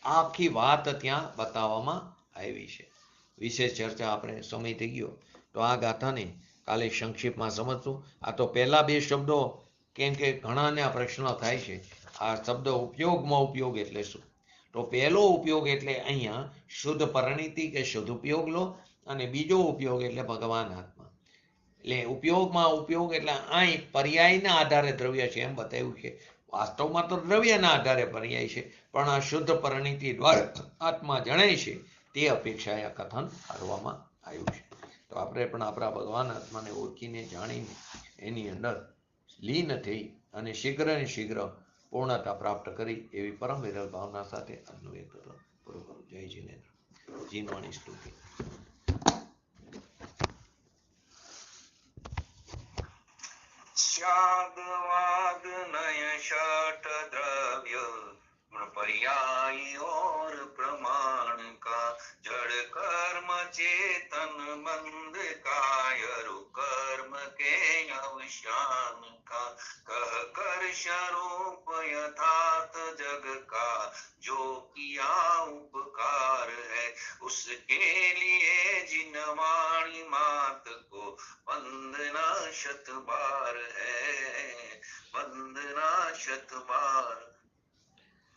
A: આખી વાત ત્યાં બતાવવામાં આવી છે. વિશેષ ચર્ચા આપણે સમય થઈ ગયો તો આ ગાથાને કાલે સંક્ષિપ્તમાં સમજશું. આ તો પહેલા બે શબ્દો, કેમ કે ઘણાને આ પ્રશ્ન થાય છે આ શબ્દ ઉપયોગમાં ઉપયોગ એટલે શું? તો પહેલો ઉપયોગ એટલે અહીંયા શુદ્ધ પરિણીતિ કે શુદ્ધ ઉપયોગ લો, અને બીજો ઉપયોગ એટલે ભગવાન આત્મા. એટલે ઉપયોગમાં ઉપયોગ એટલે અહીં પર્યાયના આધારે દ્રવ્ય છે એમ બતાવ્યું છે. વાસ્તવમાં તો દ્રવ્યના આધારે પર્યાય છે, પણ આ શુદ્ધ પરિણીતિ દ્વારા આત્મા જણાય છે તે અપેક્ષાએ આ કથન કરવામાં આવ્યું છે. તો આપણે પણ આપણા ભગવાન આત્માને ઓળખીને જાણીને એની અંદર લીન થઈ અને શીઘ્ર ને શીઘ્ર પૂર્ણતા પ્રાપ્ત કરી એવી પરમ વિરલ ભાવના સાથે આજનું એક પૂરો કરું. જય જીનેન્દ્ર. જીનવાણી સ્તુતિ.
B: स्याद वाद नय षट द्रव्य गुण पर्यायी और प्रमाण का जड़ कर्म चेतन बंध काय कर्म के अवसान का कह कर स्वरूप यथार्थ जग का जो किया उपकार है उसके लिए जिन वाणी मात को वंदना शत बार है वंदना शत बार.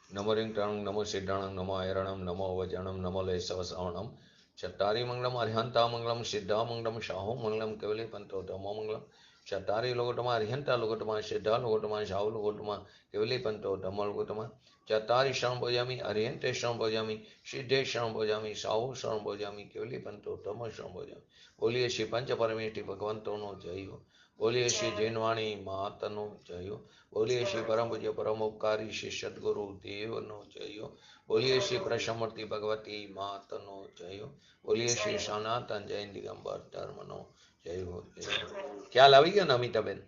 A: नमो रिंगटाणं नमो सिद्धाणं नमो ऐरणं नमो वजणं नमो ले सवसावणं चट्टारी मंगलम अर्हंता मंगलम सिद्धा मंगलम शाहो मंगलम केवले पंतो धमो मंगलम चट्टारी लोगोटमा अर्हंता लोगोटमा सिद्धा लोगोटमा शाहो लोगोटमा केवले पंतो धमो लोगोटमा चट्टारी शरण भोजामी अर्हंते शरण भोजामी सिद्धे शरण भोजामी शाहो शरण भोजामी केवले पंतो धमो शरण भोजामी. बोलिए श्री पंच परमेष्ठी भगवंतोनो जय हो. बोलिए श्री जैनवाणी मातनो जय हो. बोलिए श्री परम पूज्य परम उपकारी श्री सद्गुरु देवनो जय हो. बोलिए श्री प्रसमूर्ति भगवती मातनो जय हो. बोलिए श्री सनातन जैन दिगंबर धर्मनो जय हो. ખ્યાલ આવી ગયો ને અમિતાબેન?